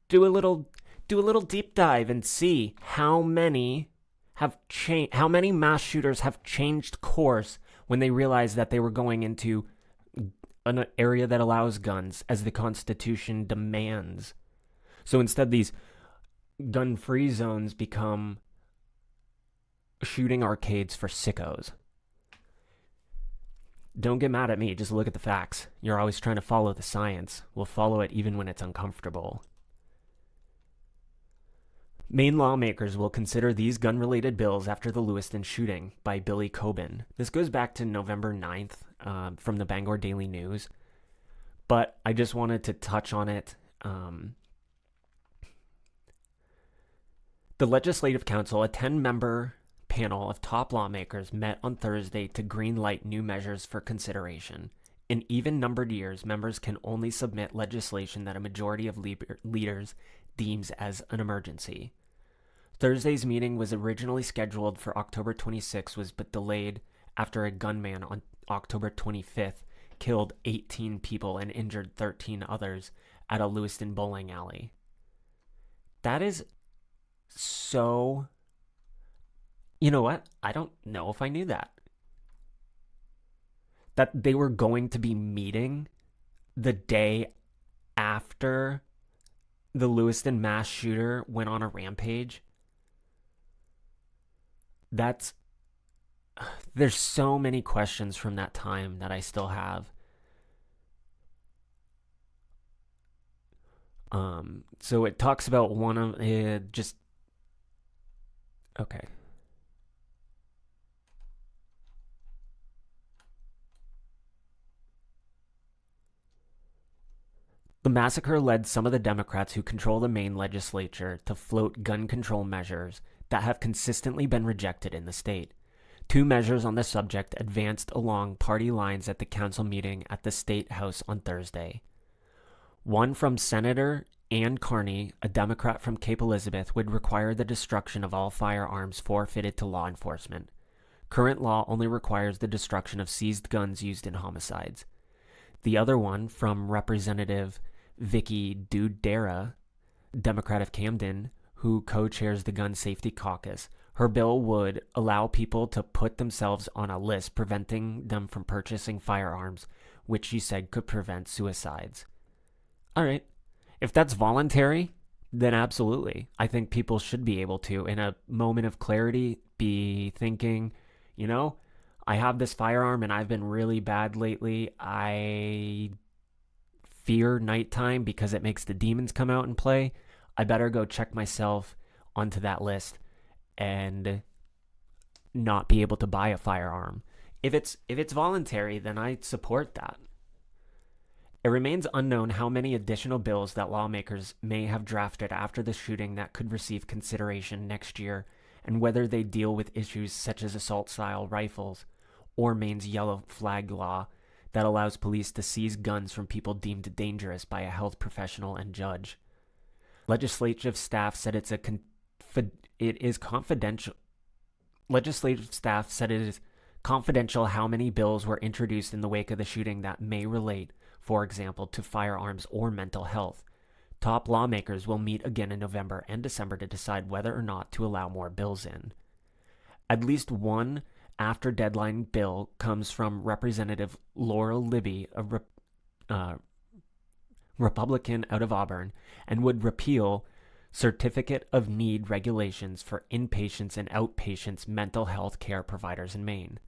Do a little do a little deep dive and see how many mass shooters have changed course when they realized that they were going into an area that allows guns as the Constitution demands. So instead, these gun-free zones become shooting arcades for sickos. Don't get mad at me, just look at the facts. You're always trying to follow the science. We'll follow it even when it's uncomfortable. Maine lawmakers will consider these gun-related bills after the Lewiston shooting by Billy Coben. This goes back to November 9th from the Bangor Daily News, but I just wanted to touch on it. The Legislative Council, a 10-member panel of top lawmakers, met on Thursday to greenlight new measures for consideration. In even-numbered years, members can only submit legislation that a majority of leaders deems as an emergency. Thursday's meeting was originally scheduled for October 26, but delayed after a gunman on October 25th killed 18 people and injured 13 others at a Lewiston bowling alley. That is so... You know what? I don't know if I knew that. That they were going to be meeting the day after the Lewiston mass shooter went on a rampage. There's so many questions from that time that I still have. So it talks about one of okay. The massacre led some of the Democrats who control the Maine legislature to float gun control measures that have consistently been rejected in the state. Two measures on the subject advanced along party lines at the council meeting at the State House on Thursday. One from Senator Ann Carney, a Democrat from Cape Elizabeth, would require the destruction of all firearms forfeited to law enforcement. Current law only requires the destruction of seized guns used in homicides. The other one, from Representative Vicky Dudera, Democrat of Camden, who co-chairs the Gun Safety Caucus. Her bill would allow people to put themselves on a list preventing them from purchasing firearms, which she said could prevent suicides. All right. If that's voluntary, then absolutely. I think people should be able to, in a moment of clarity, be thinking, I have this firearm and I've been really bad lately. I fear nighttime because it makes the demons come out and play. I better go check myself onto that list and not be able to buy a firearm. If it's voluntary, then I support that. It remains unknown how many additional bills that lawmakers may have drafted after the shooting that could receive consideration next year, and whether they deal with issues such as assault-style rifles or Maine's yellow flag law that allows police to seize guns from people deemed dangerous by a health professional and judge. Legislative staff said it is confidential. Legislative staff said it is confidential how many bills were introduced in the wake of the shooting that may relate, for example, to firearms or mental health. Top lawmakers will meet again in November and December to decide whether or not to allow more bills in. At least one after-deadline bill comes from Representative Laurel Libby, a Republican out of Auburn, and would repeal Certificate of Need regulations for inpatients and outpatients mental health care providers in Maine.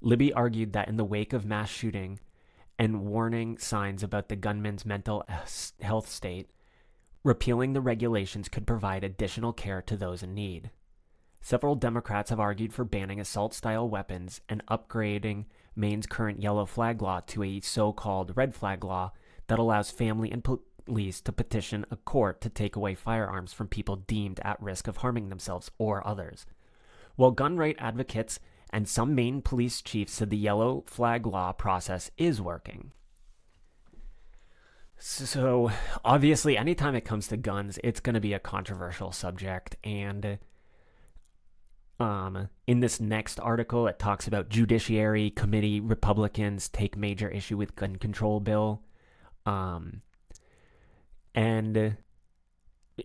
Libby argued that in the wake of mass shooting and warning signs about the gunman's mental health state, repealing the regulations could provide additional care to those in need. Several Democrats have argued for banning assault-style weapons and upgrading Maine's current yellow flag law to a so-called red flag law that allows family and police to petition a court to take away firearms from people deemed at risk of harming themselves or others. While gun right advocates and some Maine police chiefs said the yellow flag law process is working. So, obviously, anytime it comes to guns, it's going to be a controversial subject. And in this next article, it talks about Judiciary Committee Republicans take major issue with gun control bill. And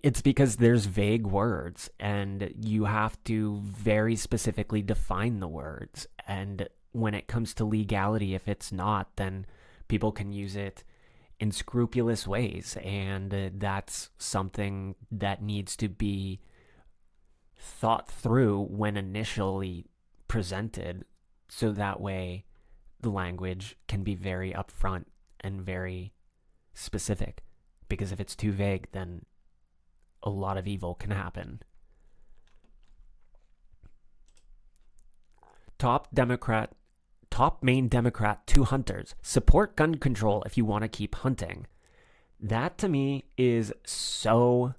It's because there's vague words and you have to very specifically define the words. And when it comes to legality, if it's not, then people can use it in scrupulous ways. And that's something that needs to be thought through when initially presented, so that way the language can be very upfront and very specific. Because if it's too vague, then a lot of evil can happen. Top Maine Democrat to hunters. Support gun control if you want to keep hunting. That to me is so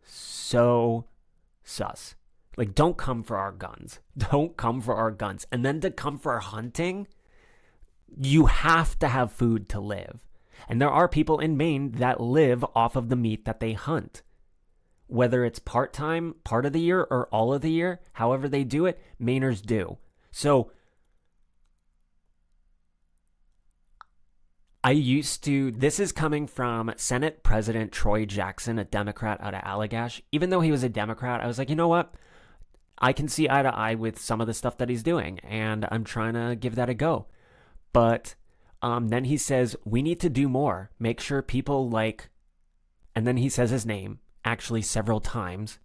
sus. Like, don't come for our guns. Don't come for our guns. And then to come for hunting, you have to have food to live. And there are people in Maine that live off of the meat that they hunt. Whether it's part-time, part of the year, or all of the year, however they do it, Mainers do. So this is coming from Senate President Troy Jackson, a Democrat out of Allagash. Even though he was a Democrat, I was like, you know what? I can see eye to eye with some of the stuff that he's doing, and I'm trying to give that a go. But then he says, we need to do more. Make sure people like, and then he says his name actually several times,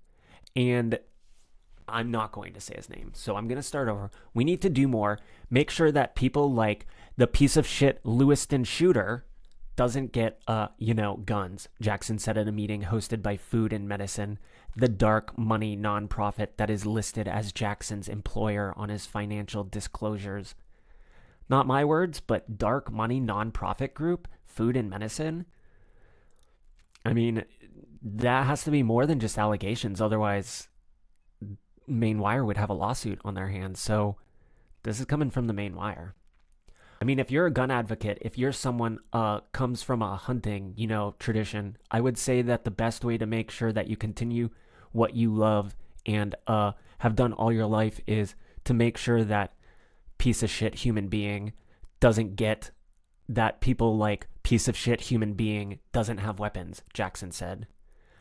and I'm not going to say his name, so I'm going to start over. We need to do more. Make sure that people like the piece of shit Lewiston shooter doesn't get, guns, Jackson said at a meeting hosted by Food and Medicine, the dark money nonprofit that is listed as Jackson's employer on his financial disclosures. Not my words, but dark money nonprofit group, Food and Medicine. I mean, that has to be more than just allegations. Otherwise, Maine Wire would have a lawsuit on their hands. So this is coming from the Maine Wire. I mean, if you're a gun advocate, if you're someone comes from a hunting, tradition, I would say that the best way to make sure that you continue what you love and have done all your life is to make sure that piece of shit human being doesn't get, that people like piece of shit human being doesn't have weapons, Jackson said.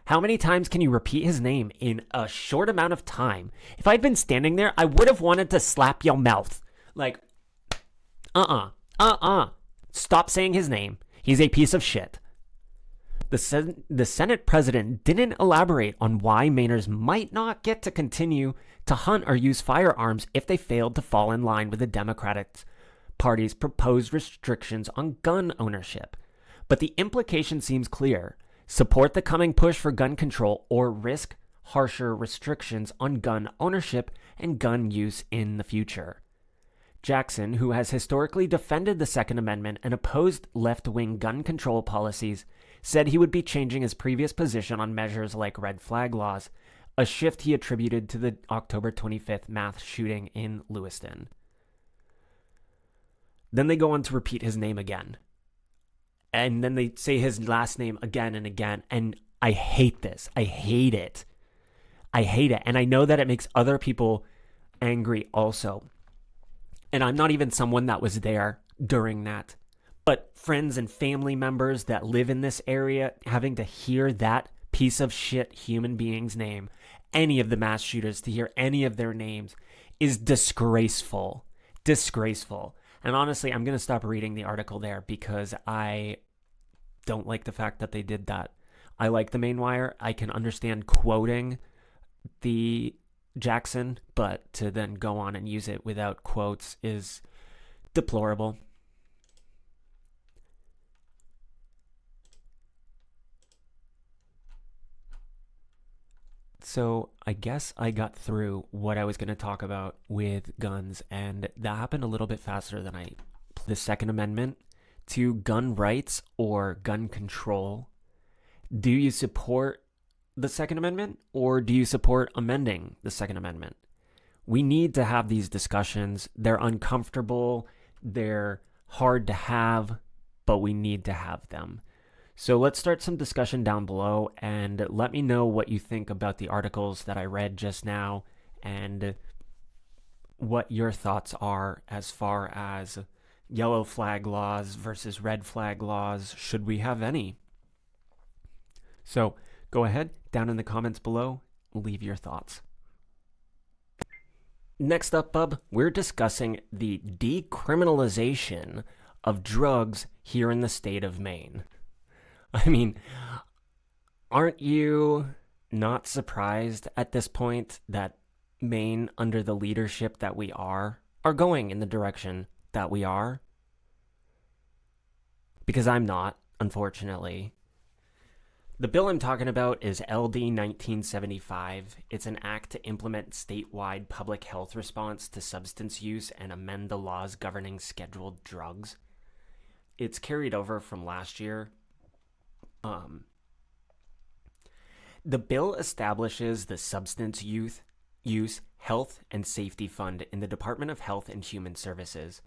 How many times can you repeat his name in a short amount of time? If I'd been standing there, I would have wanted to slap your mouth. Like, stop saying his name. He's a piece of shit. The Senate president didn't elaborate on why Mainers might not get to continue to hunt or use firearms if they failed to fall in line with the Democratic Party's proposed restrictions on gun ownership. But the implication seems clear. Support the coming push for gun control or risk harsher restrictions on gun ownership and gun use in the future. Jackson, who has historically defended the Second Amendment and opposed left-wing gun control policies, said he would be changing his previous position on measures like red flag laws, a shift he attributed to the October 25th mass shooting in Lewiston. Then they go on to repeat his name again. And then they say his last name again and again. And I hate this. I hate it. I hate it. And I know that it makes other people angry also. And I'm not even someone that was there during that. But friends and family members that live in this area, having to hear that piece of shit human being's name, any of the mass shooters, to hear any of their names, is disgraceful. Disgraceful. And honestly, I'm going to stop reading the article there because I don't like the fact that they did that. I like the Maine Wire. I can understand quoting the Jackson, but to then go on and use it without quotes is deplorable. So I guess I got through what I was going to talk about with guns, and that happened a little bit faster than the Second Amendment to gun rights or gun control. Do you support the Second Amendment or do you support amending the Second Amendment? We need to have these discussions. They're uncomfortable. They're hard to have, but we need to have them. So let's start some discussion down below and let me know what you think about the articles that I read just now and what your thoughts are as far as yellow flag laws versus red flag laws. Should we have any? So Go ahead, down in the comments below, leave your thoughts. Next up, bub, we're discussing the decriminalization of drugs here in the state of Maine. I mean, aren't you not surprised at this point that Maine, under the leadership that we are going in the direction that we are? Because I'm not, unfortunately. The bill I'm talking about is LD 1975. It's an act to implement statewide public health response to substance use and amend the laws governing scheduled drugs. It's carried over from last year. The bill establishes the Substance Use, Health, and Safety Fund in the Department of Health and Human Services.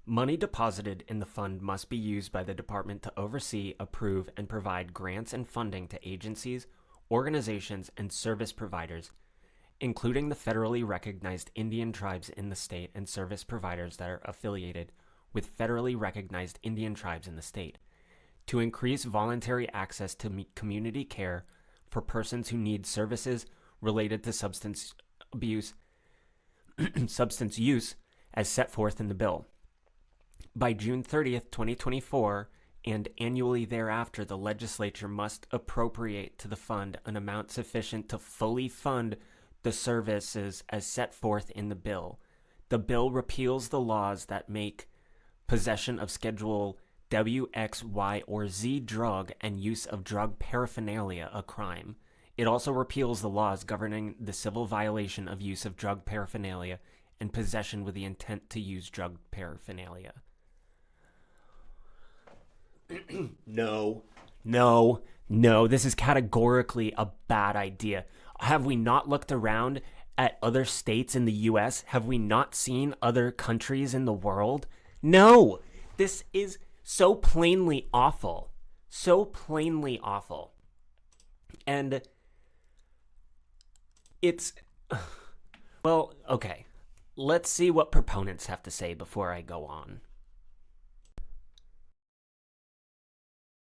Money deposited in the fund must be used by the department to oversee, approve, and provide grants and funding to agencies, organizations, and service providers, including the federally recognized Indian tribes in the state and service providers that are affiliated with federally recognized Indian tribes in the state, to increase voluntary access to community care for persons who need services related to substance use as set forth in the bill. By June 30th, 2024, and annually thereafter, the legislature must appropriate to the fund an amount sufficient to fully fund the services as set forth in the bill. The bill repeals the laws that make possession of Schedule W, X, Y, or Z drug and use of drug paraphernalia a crime. It also repeals the laws governing the civil violation of use of drug paraphernalia and possession with the intent to use drug paraphernalia. No, this is categorically a bad idea. Have we not looked around at other states in the U.S.? Have we not seen other countries in the world? No, this is so plainly awful. So plainly awful. And it's, well, okay. Let's see what proponents have to say before I go on.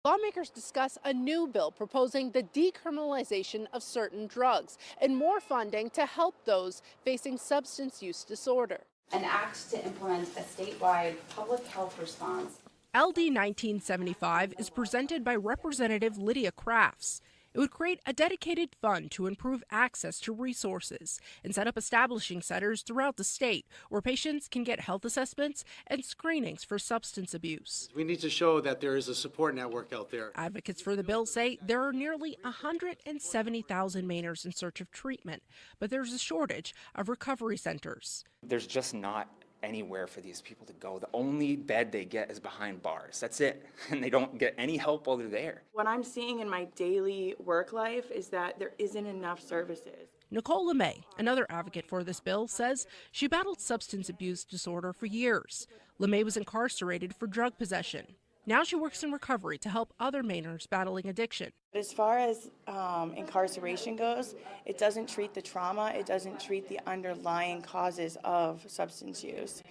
Lawmakers discuss a new bill proposing the decriminalization of certain drugs and more funding to help those facing substance use disorder. An act to implement a statewide public health response. LD 1975 is presented by Representative Lydia Crafts. It would create a dedicated fund to improve access to resources and set up establishing centers throughout the state where patients can get health assessments and screenings for substance abuse. We need to show that there is a support network out there. Advocates for the bill say there are nearly 170,000 Mainers in search of treatment, but there's a shortage of recovery centers. There's just not anywhere for these people to go. The only bed they get is behind bars. That's it. And they don't get any help while they're there. What I'm seeing in my daily work life is that there isn't enough services. Nicole LeMay, another advocate for this bill, says she battled substance abuse disorder for years. LeMay was incarcerated for drug possession. Now she works in recovery to help other Mainers battling addiction. As far as incarceration goes, it doesn't treat the trauma, it doesn't treat the underlying causes of substance use.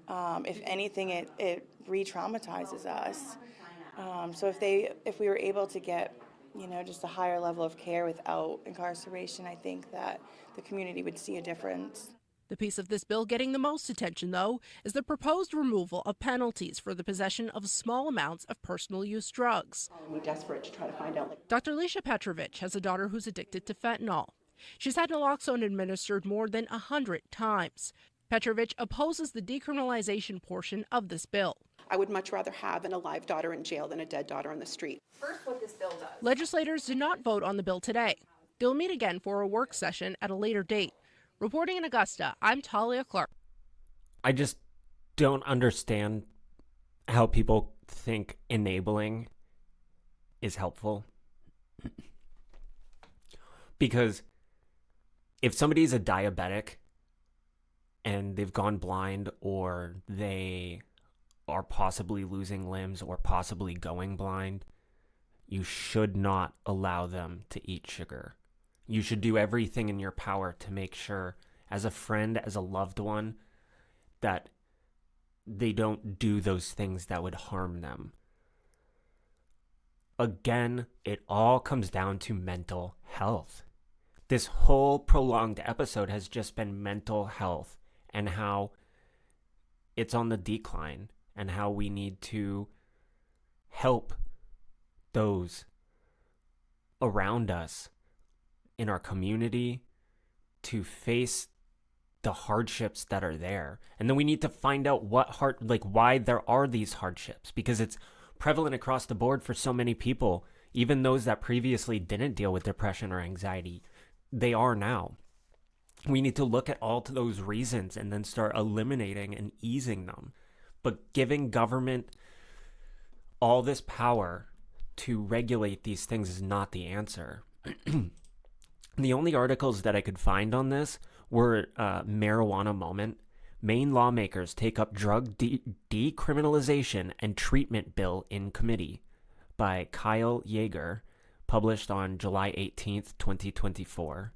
If anything, it re-traumatizes us. So if we were able to get, just a higher level of care without incarceration, I think that the community would see a difference. The piece of this bill getting the most attention, though, is the proposed removal of penalties for the possession of small amounts of personal use drugs. We're desperate to try to find out. Dr. Alicia Petrovich has a daughter who's addicted to fentanyl. She's had naloxone administered more than 100 times. Petrovich opposes the decriminalization portion of this bill. I would much rather have an alive daughter in jail than a dead daughter on the street. First, what this bill does. Legislators did not vote on the bill today. They'll meet again for a work session at a later date. Reporting in Augusta, I'm Talia Clark. I just don't understand how people think enabling is helpful. Because if somebody's a diabetic and they've gone blind, or they are possibly losing limbs or possibly going blind, you should not allow them to eat sugar. You should do everything in your power to make sure, as a friend, as a loved one, that they don't do those things that would harm them. again, it all comes down to mental health. This whole prolonged episode has just been mental health and how it's on the decline and how we need to help those around us in our community to face the hardships that are there. And then we need to find out why there are these hardships, because it's prevalent across the board for so many people. Even those that previously didn't deal with depression or anxiety, they are now. We need to look at all to those reasons and then start eliminating and easing them. But giving government all this power to regulate these things is not the answer. The only articles that I could find on this were Marijuana Moment. Maine lawmakers take up drug decriminalization and treatment bill in committee by Kyle Yeager, published on July 18th, 2024.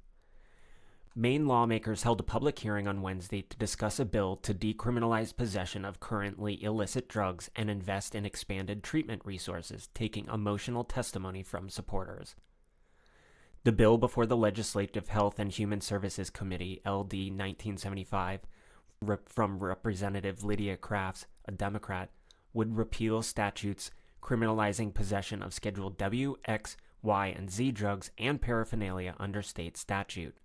Maine lawmakers held a public hearing on Wednesday to discuss a bill to decriminalize possession of currently illicit drugs and invest in expanded treatment resources, taking emotional testimony from supporters. The bill before the Legislative Health and Human Services Committee, LD 1975, from Representative Lydia Crafts, a Democrat, would repeal statutes criminalizing possession of Schedule W, X, Y, and Z drugs and paraphernalia under state statute.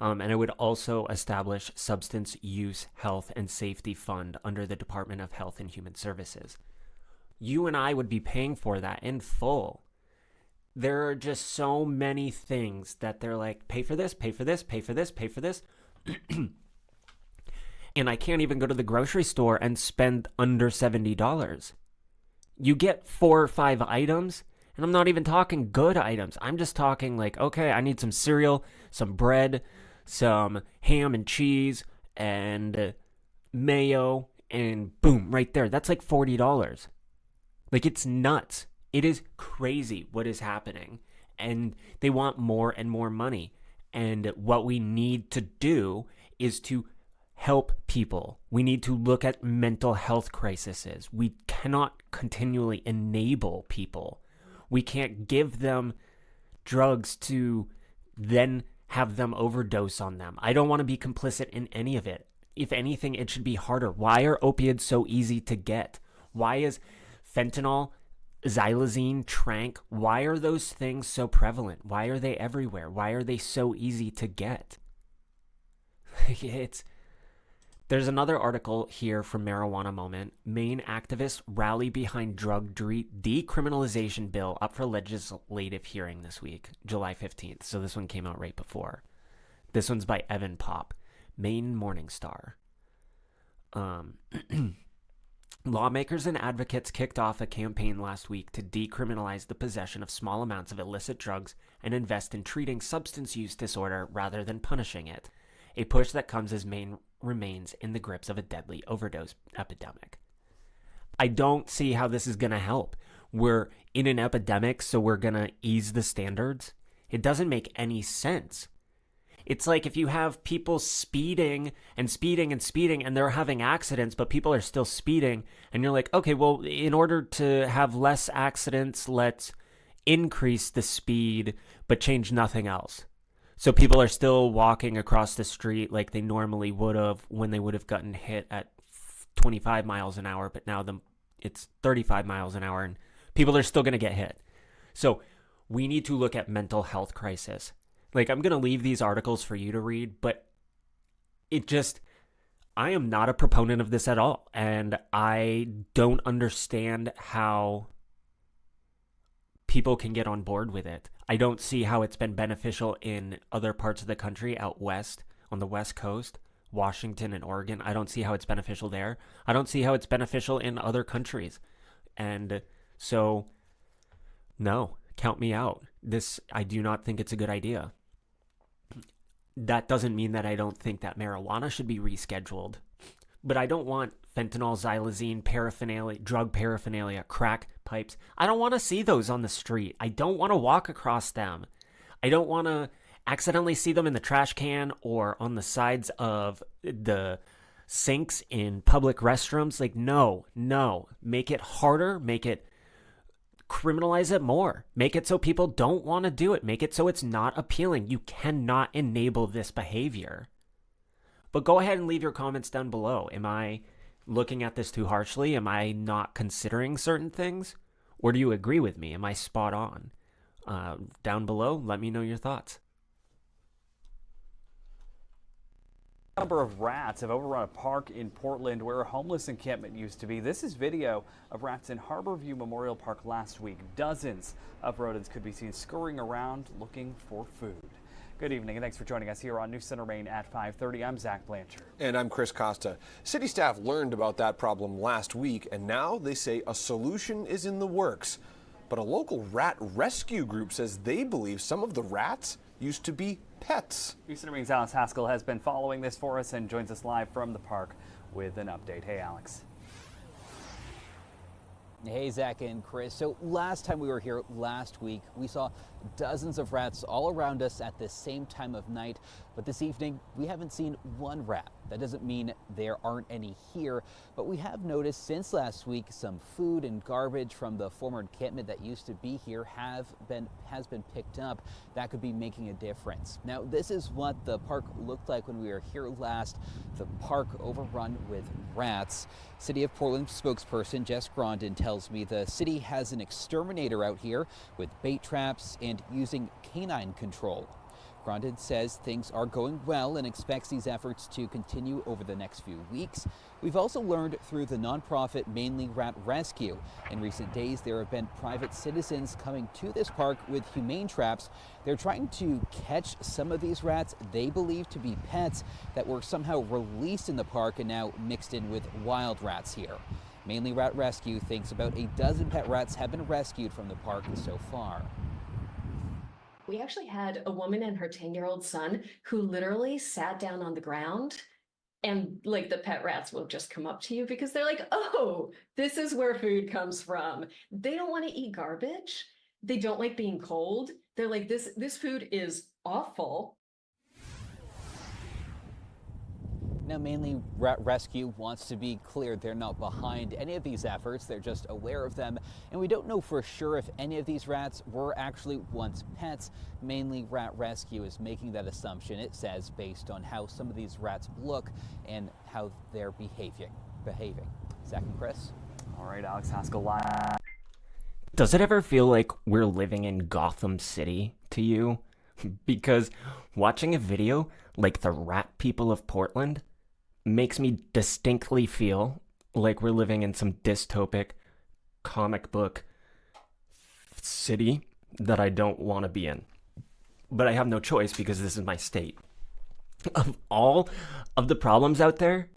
And it would also establish Substance Use Health and Safety Fund under the Department of Health and Human Services. You and I would be paying for that in full. There are just so many things that they're like, pay for this, pay for this, pay for this, pay for this. And I can't even go to the grocery store and spend under $70. You get 4 or 5 items, and I'm not even talking good items. I'm just talking like, okay, I need some cereal, some bread, some ham and cheese, and mayo, and boom, right there. That's like $40. Like, it's nuts. It is crazy what is happening. And they want more and more money. And what we need to do is to help people. We need to look at mental health crises. We cannot continually enable people. We can't give them drugs to then have them overdose on them. I don't want to be complicit in any of it. If anything, it should be harder. Why are opiates so easy to get? Why is fentanyl, xylazine, tranq, why are those things so prevalent? Why are they everywhere? Why are they so easy to get? There's another article here from Marijuana Moment. Maine activists rally behind drug decriminalization bill up for legislative hearing this week, July 15th. So this one came out right before. This one's by Evan Pop, Maine Morning Star. Lawmakers and advocates kicked off a campaign last week to decriminalize the possession of small amounts of illicit drugs and invest in treating substance use disorder rather than punishing it, a push that comes as Maine remains in the grips of a deadly overdose epidemic. I don't see how this is going to help. We're in an epidemic, so we're going to ease the standards. It doesn't make any sense. It's like if you have people speeding and speeding and speeding and they're having accidents, but people are still speeding, and you're like, okay, well, in order to have less accidents, let's increase the speed, but change nothing else. So people are still walking across the street like they normally would have when they would have gotten hit at 25 miles an hour, but now it's 35 miles an hour and people are still going to get hit. So we need to look at mental health crisis. Like, I'm going to leave these articles for you to read, but I am not a proponent of this at all. And I don't understand how people can get on board with it. I don't see how it's been beneficial in other parts of the country out west, on the West Coast, Washington and Oregon. I don't see how it's beneficial there. I don't see how it's beneficial in other countries. And so, no, count me out. I do not think it's a good idea. That doesn't mean that I don't think that marijuana should be rescheduled. But I don't want fentanyl, xylazine, paraphernalia, drug paraphernalia, crack pipes. I don't want to see those on the street. I don't want to walk across them. I don't want to accidentally see them in the trash can or on the sides of the sinks in public restrooms. Like, no. Make it harder. Make it criminalize it more. Make it so people don't want to do it. Make it so it's not appealing. You cannot enable this behavior. But go ahead and leave your comments down below. Am I looking at this too harshly? Am I not considering certain things? Or do you agree with me? Am I spot on? Down below, let me know your thoughts. A number of rats have overrun a park in Portland where a homeless encampment used to be. This is video of rats in Harborview Memorial Park last week. Dozens of rodents could be seen scurrying around looking for food. Good evening and thanks for joining us here on News Center Maine at 5:30. I'm Zach Blanchard. And I'm Chris Costa. City staff learned about that problem last week, and now they say a solution is in the works. But a local rat rescue group says they believe some of the rats used to be pets. News Center Maine's Alex Haskell has been following this for us and joins us live from the park with an update. Hey, Alex. Hey, Zach and Chris. So last time we were here last week, we saw dozens of rats all around us at the same time of night. But this evening, we haven't seen one rat. That doesn't mean there aren't any here, but we have noticed since last week some food and garbage from the former encampment that used to be here has been picked up. That could be making a difference. Now, this is what the park looked like when we were here last. The park overrun with rats. City of Portland spokesperson Jess Grondin tells me the city has an exterminator out here with bait traps and using canine control. Grondin says things are going well and expects these efforts to continue over the next few weeks. We've also learned through the nonprofit Mainly Rat Rescue. In recent days, there have been private citizens coming to this park with humane traps. They're trying to catch some of these rats they believe to be pets that were somehow released in the park and now mixed in with wild rats here. Mainly Rat Rescue thinks about a dozen pet rats have been rescued from the park so far. We actually had a woman and her 10-year-old son who literally sat down on the ground and like the pet rats will just come up to you because they're like, oh, this is where food comes from. They don't want to eat garbage. They don't like being cold. They're like, this food is awful. Now, Mainly Rat Rescue wants to be clear they're not behind any of these efforts. They're just aware of them. And we don't know for sure if any of these rats were actually once pets. Mainly Rat Rescue is making that assumption, it says, based on how some of these rats look and how they're behaving. Zach and Chris? All right, Alex Haskell live. Does it ever feel like we're living in Gotham City to you? Because watching a video like the Rat People of Portland makes me distinctly feel like we're living in some dystopic comic book city that I don't want to be in. But I have no choice because this is my state. Of all of the problems out there,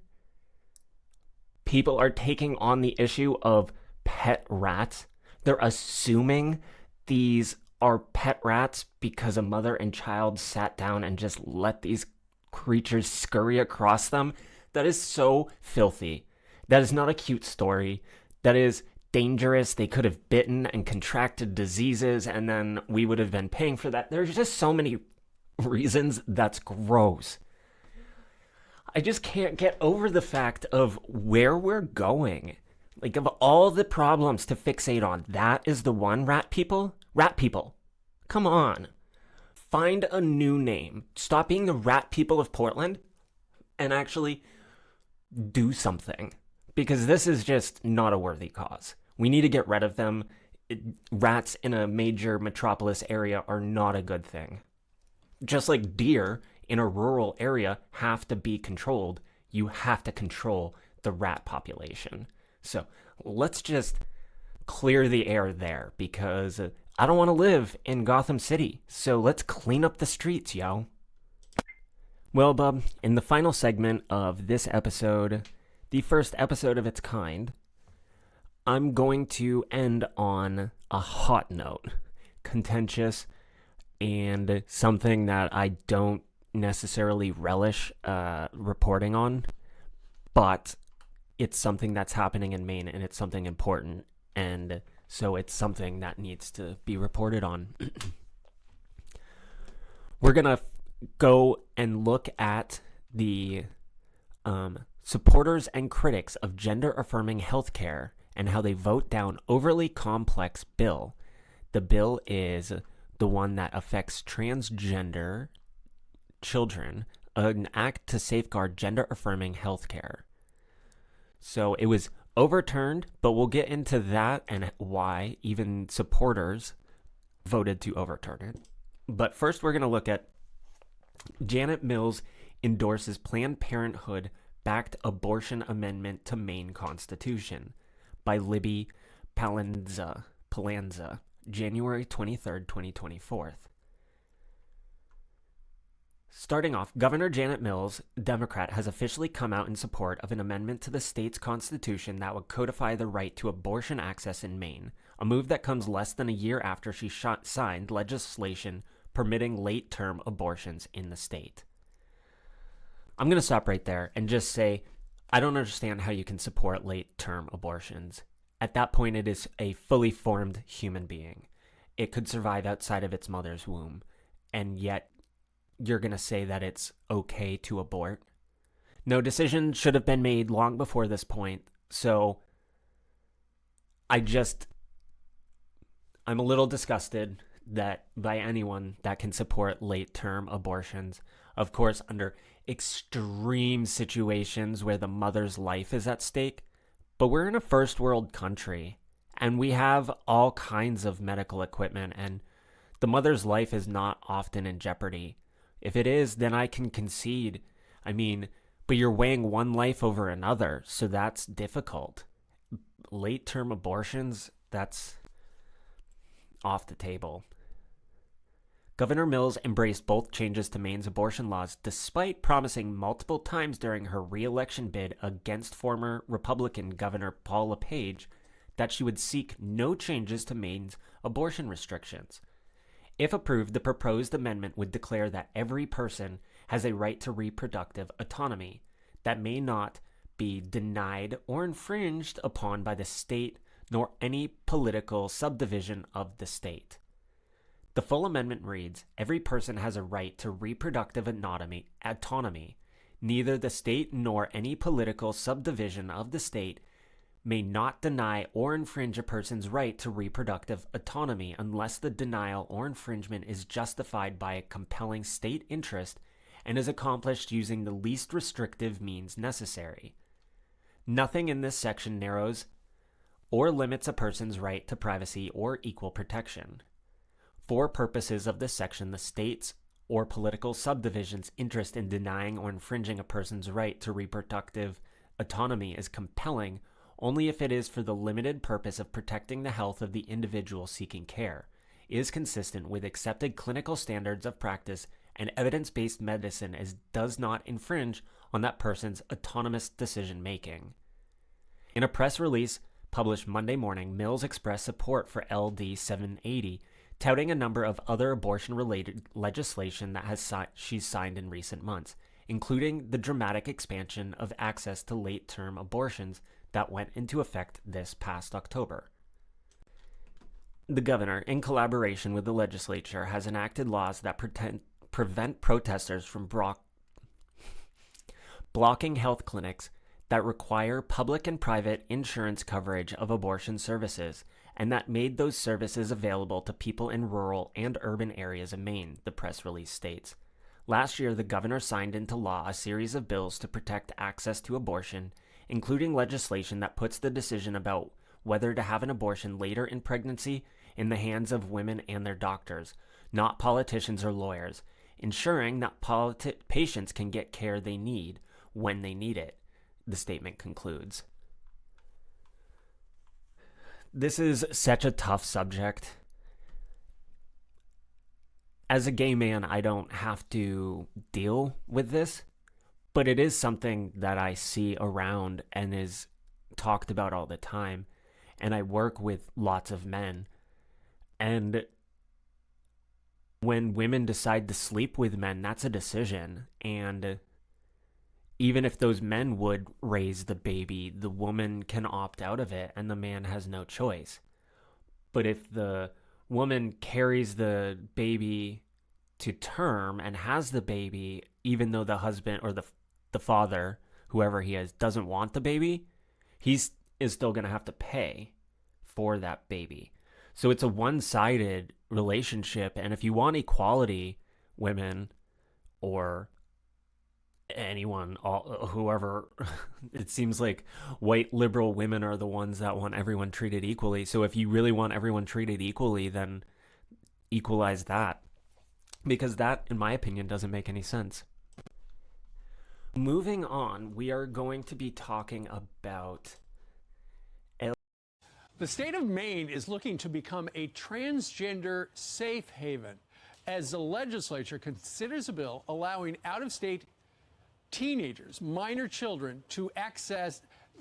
people are taking on the issue of pet rats. They're assuming these are pet rats because a mother and child sat down and just let these creatures scurry across them. That is so filthy. That is not a cute story. That is dangerous. They could have bitten and contracted diseases, and then we would have been paying for that. There's just so many reasons that's gross. I just can't get over the fact of where we're going. Like, of all the problems to fixate on, that is the one. Rat people? Rat people. Come on. Find a new name. Stop being the Rat People of Portland and actually do something. Because this is just not a worthy cause. We need to get rid of them. Rats in a major metropolis area are not a good thing. Just like deer in a rural area have to be controlled, you have to control the rat population. So let's just clear the air there, because I don't want to live in Gotham City. So let's clean up the streets, yo. Well, bub, in the final segment of this episode, the first episode of its kind, I'm going to end on a hot note, contentious, and something that I don't necessarily relish reporting on, but it's something that's happening in Maine, and it's something important, and so it's something that needs to be reported on. We're going to go and look at the supporters and critics of gender-affirming healthcare and how they vote down overly complex bill. The bill is the one that affects transgender children, an act to safeguard gender-affirming healthcare. So it was overturned, but we'll get into that and why even supporters voted to overturn it. But first, we're going to look at Janet Mills endorses Planned Parenthood-backed abortion amendment to Maine Constitution by Libby Palanza, January 23rd, 2024. Starting off, Governor Janet Mills, Democrat, has officially come out in support of an amendment to the state's constitution that would codify the right to abortion access in Maine, a move that comes less than a year after she signed legislation permitting late-term abortions in the state. I'm going to stop right there and just say, I don't understand how you can support late-term abortions. At that point, it is a fully formed human being. It could survive outside of its mother's womb, and yet you're going to say that it's okay to abort? No, decision should have been made long before this point, so I'm a little disgusted that by anyone that can support late-term abortions, of course, under extreme situations where the mother's life is at stake. But we're in a first world country, and we have all kinds of medical equipment, and the mother's life is not often in jeopardy. If it is, then I can concede. But you're weighing one life over another, so that's difficult. Late-term abortions, that's off the table. Governor Mills embraced both changes to Maine's abortion laws despite promising multiple times during her re-election bid against former Republican Governor Paul LePage that she would seek no changes to Maine's abortion restrictions. If approved, the proposed amendment would declare that every person has a right to reproductive autonomy that may not be denied or infringed upon by the state nor any political subdivision of the state. The full amendment reads, every person has a right to reproductive autonomy. Neither the state nor any political subdivision of the state may not deny or infringe a person's right to reproductive autonomy unless the denial or infringement is justified by a compelling state interest and is accomplished using the least restrictive means necessary. Nothing in this section narrows or limits a person's right to privacy or equal protection. For purposes of this section, the state's or political subdivision's interest in denying or infringing a person's right to reproductive autonomy is compelling only if it is for the limited purpose of protecting the health of the individual seeking care, is consistent with accepted clinical standards of practice and evidence-based medicine, as does not infringe on that person's autonomous decision-making. In a press release published Monday morning, Mills expressed support for LD 780, touting a number of other abortion-related legislation that she's signed in recent months, including the dramatic expansion of access to late-term abortions that went into effect this past October. The governor, in collaboration with the legislature, has enacted laws that prevent protesters from blocking health clinics that require public and private insurance coverage of abortion services, and that made those services available to people in rural and urban areas of Maine, the press release states. Last year, the governor signed into law a series of bills to protect access to abortion, including legislation that puts the decision about whether to have an abortion later in pregnancy in the hands of women and their doctors, not politicians or lawyers, ensuring that patients can get care they need when they need it, the statement concludes. This is such a tough subject. As a gay man, I don't have to deal with this, but it is something that I see around and is talked about all the time. And I work with lots of men. And when women decide to sleep with men, that's a decision. And even if those men would raise the baby, the woman can opt out of it and the man has no choice. But if the woman carries the baby to term and has the baby, even though the husband or the father, whoever he is, doesn't want the baby, he's is still going to have to pay for that baby. So it's a one-sided relationship. And if you want equality, women or anyone, whoever, it seems like white liberal women are the ones that want everyone treated equally. So if you really want everyone treated equally, then equalize that, because that, in my opinion, doesn't make any sense. Moving on, we are going to be talking about the state of Maine is looking to become a transgender safe haven as the legislature considers a bill allowing out-of-state teenagers, minor children, to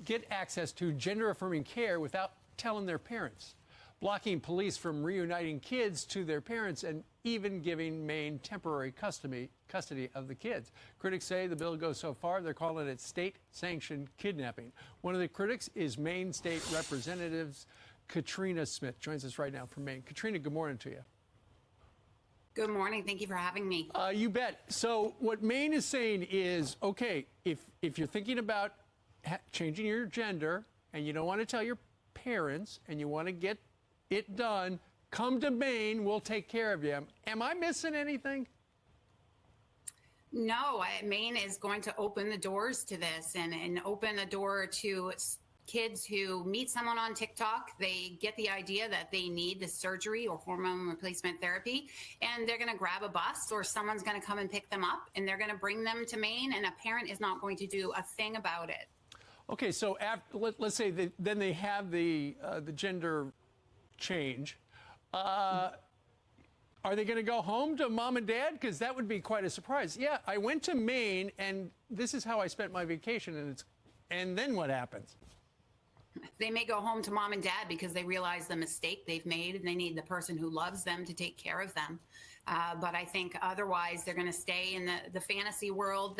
get access to gender-affirming care without telling their parents, blocking police from reuniting kids to their parents, and even giving Maine temporary custody of the kids. Critics say the bill goes so far, they're calling it state-sanctioned kidnapping. One of the critics is Maine State Representative Katrina Smith. Joins us right now from Maine. Katrina, good morning to you. Good morning. Thank you for having me. You bet. So what Maine is saying is, okay, if you're thinking about changing your gender and you don't want to tell your parents and you want to get it done, come to Maine. We'll take care of you. Am I missing anything? No, Maine is going to open the doors to this and open the door to kids who meet someone on TikTok. They get the idea that they need the surgery or hormone replacement therapy, and they're going to grab a bus or someone's going to come and pick them up, and they're going to bring them to Maine, and a parent is not going to do a thing about it. Okay, so let's say then they have the gender change. Are they going to go home to mom and dad? Because that would be quite a surprise. Yeah, I went to Maine, and this is how I spent my vacation, and then what happens? They may go home to mom and dad because they realize the mistake they've made and they need the person who loves them to take care of them. But I think otherwise they're going to stay in the fantasy world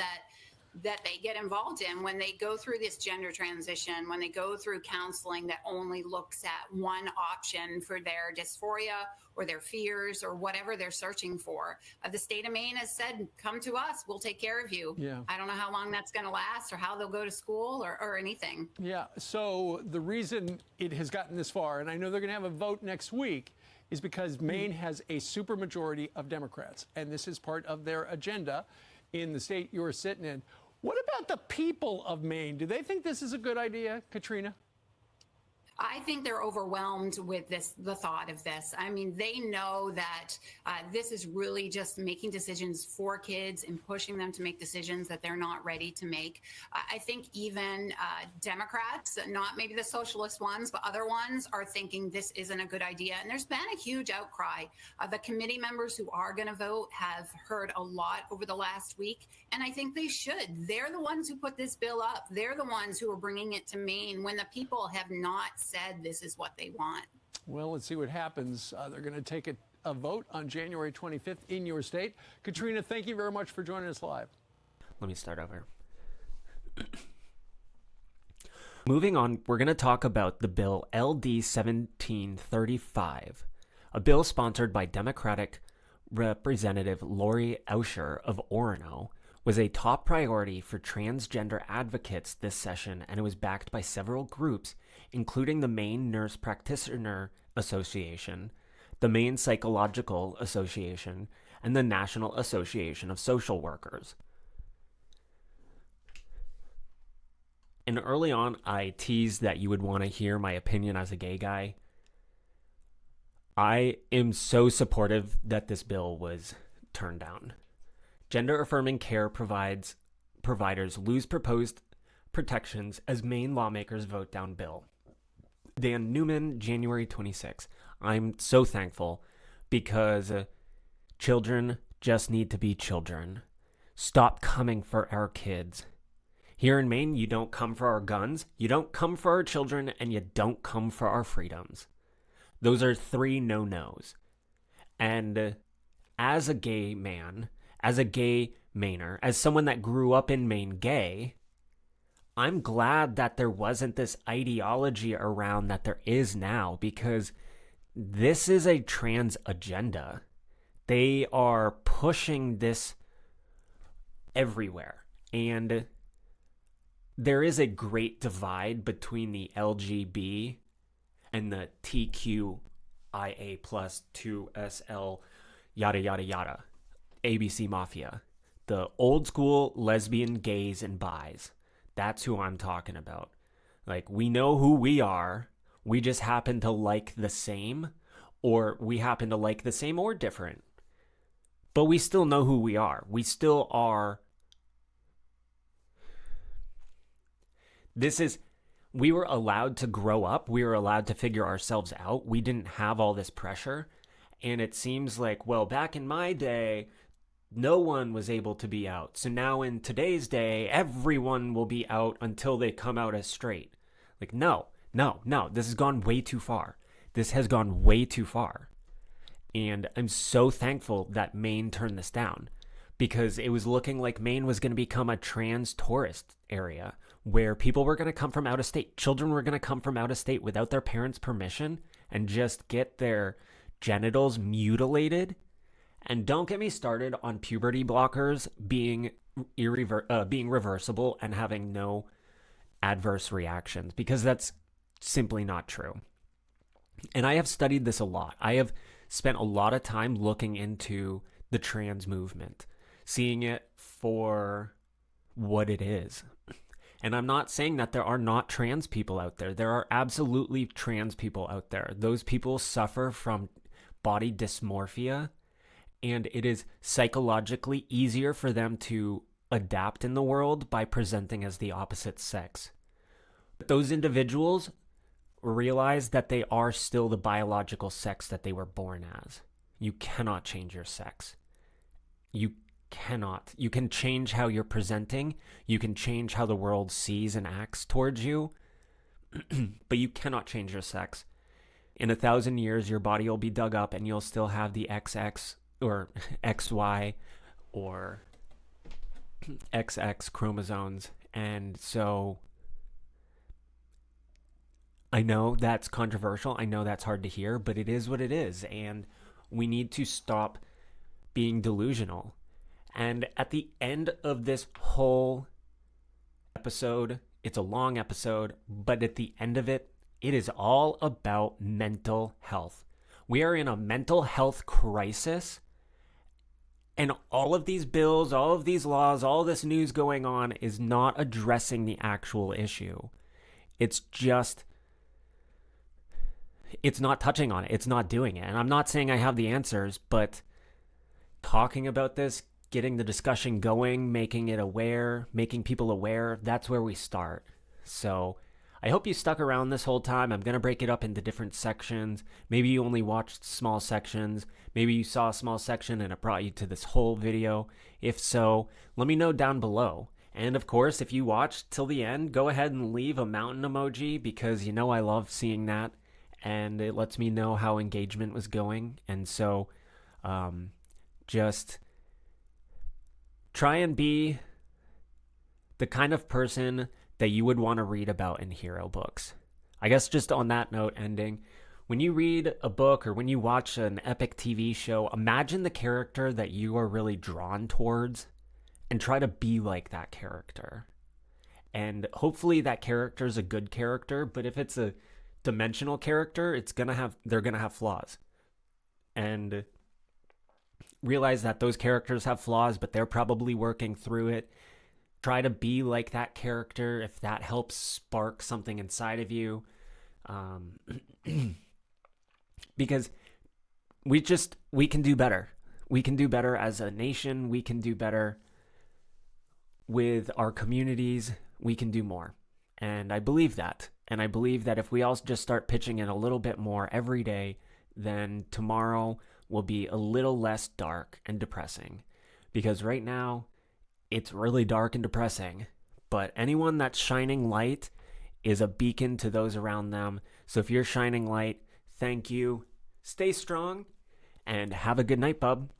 that they get involved in when they go through this gender transition, when they go through counseling that only looks at one option for their dysphoria or their fears or whatever they're searching for. The state of Maine has said, come to us, we'll take care of you. Yeah. I don't know how long that's going to last or how they'll go to school or anything. Yeah, so the reason it has gotten this far, and I know they're going to have a vote next week, is because Maine has a supermajority of Democrats, and this is part of their agenda in the state you're sitting in. What about the people of Maine? Do they think this is a good idea, Katrina? I think they're overwhelmed with the thought of this. I mean, they know that this is really just making decisions for kids and pushing them to make decisions that they're not ready to make. I think even Democrats, not maybe the socialist ones, but other ones are thinking this isn't a good idea. And there's been a huge outcry. The committee members who are going to vote have heard a lot over the last week, and I think they should. They're the ones who put this bill up. They're the ones who are bringing it to Maine when the people have not said this is what they want. Well, let's see what happens. They're going to take a vote on January 25th in your state. Katrina, thank you very much for joining us live. Let me start over. Moving on, we're going to talk about the bill LD 1735, a bill sponsored by Democratic Representative Lori Auscher of Orono, was a top priority for transgender advocates this session, and it was backed by several groups, including the Maine Nurse Practitioner Association, the Maine Psychological Association, and the National Association of Social Workers. And early on, I teased that you would want to hear my opinion as a gay guy. I am so supportive that this bill was turned down. Gender-affirming care providers lose proposed protections as Maine lawmakers vote down bill. Dan Newman, January 26. I'm so thankful because children just need to be children. Stop coming for our kids. Here in Maine, you don't come for our guns, you don't come for our children, and you don't come for our freedoms. Those are 3 no-nos. And as a gay man, as a gay Mainer, as someone that grew up in Maine gay, I'm glad that there wasn't this ideology around that there is now, because this is a trans agenda. They are pushing this everywhere. And there is a great divide between the LGB and the TQIA plus 2SL yada yada yada, ABC Mafia. The old school lesbian, gays, and bis. That's who I'm talking about. Like, we know who we are. We just happen to like the same, or we happen to like the same or different. But we still know who we are. We still are. We were allowed to grow up. We were allowed to figure ourselves out. We didn't have all this pressure. And it seems like, well, back in my day, no one was able to be out. So now in today's day, everyone will be out until they come out as straight. Like, no. This has gone way too far. This has gone way too far. And I'm so thankful that Maine turned this down, because it was looking like Maine was going to become a trans tourist area where people were going to come from out of state. Children were going to come from out of state without their parents' permission and just get their genitals mutilated. And don't get me started on puberty blockers being reversible and having no adverse reactions, because that's simply not true. And I have studied this a lot. I have spent a lot of time looking into the trans movement, seeing it for what it is. And I'm not saying that there are not trans people out there. There are absolutely trans people out there. Those people suffer from body dysmorphia, and it is psychologically easier for them to adapt in the world by presenting as the opposite sex. But those individuals realize that they are still the biological sex that they were born as. You cannot change your sex. You cannot. You can change how you're presenting. You can change how the world sees and acts towards you. But you cannot change your sex. In 1,000 years, your body will be dug up and you'll still have the XX or XY or XX chromosomes. And so I know that's controversial. I know that's hard to hear, but it is what it is. And we need to stop being delusional. And at the end of this whole episode, it's a long episode, but at the end of it, it is all about mental health. We are in a mental health crisis. And all of these bills, all of these laws, all this news going on is not addressing the actual issue. It's not touching on it. It's not doing it. And I'm not saying I have the answers, but talking about this, getting the discussion going, making people aware, that's where we start. So I hope you stuck around this whole time. I'm going to break it up into different sections. Maybe you only watched small sections. Maybe you saw a small section and it brought you to this whole video. If so, let me know down below. And of course, if you watched till the end, go ahead and leave a mountain emoji, because you know I love seeing that. And it lets me know how engagement was going. And so just try and be the kind of person that you would want to read about in hero books. I guess just on that note, ending, when you read a book or when you watch an epic TV show, imagine the character that you are really drawn towards and try to be like that character. And hopefully that character is a good character, but if it's a dimensional character, they're gonna have flaws. And realize that those characters have flaws, but they're probably working through it. Try to be like that character if that helps spark something inside of you. Because we can do better. We can do better as a nation. We can do better with our communities. We can do more. And I believe that. And I believe that if we all just start pitching in a little bit more every day, then tomorrow will be a little less dark and depressing. Because right now, it's really dark and depressing. But anyone that's shining light is a beacon to those around them. So if you're shining light, thank you. Stay strong and have a good night, bub.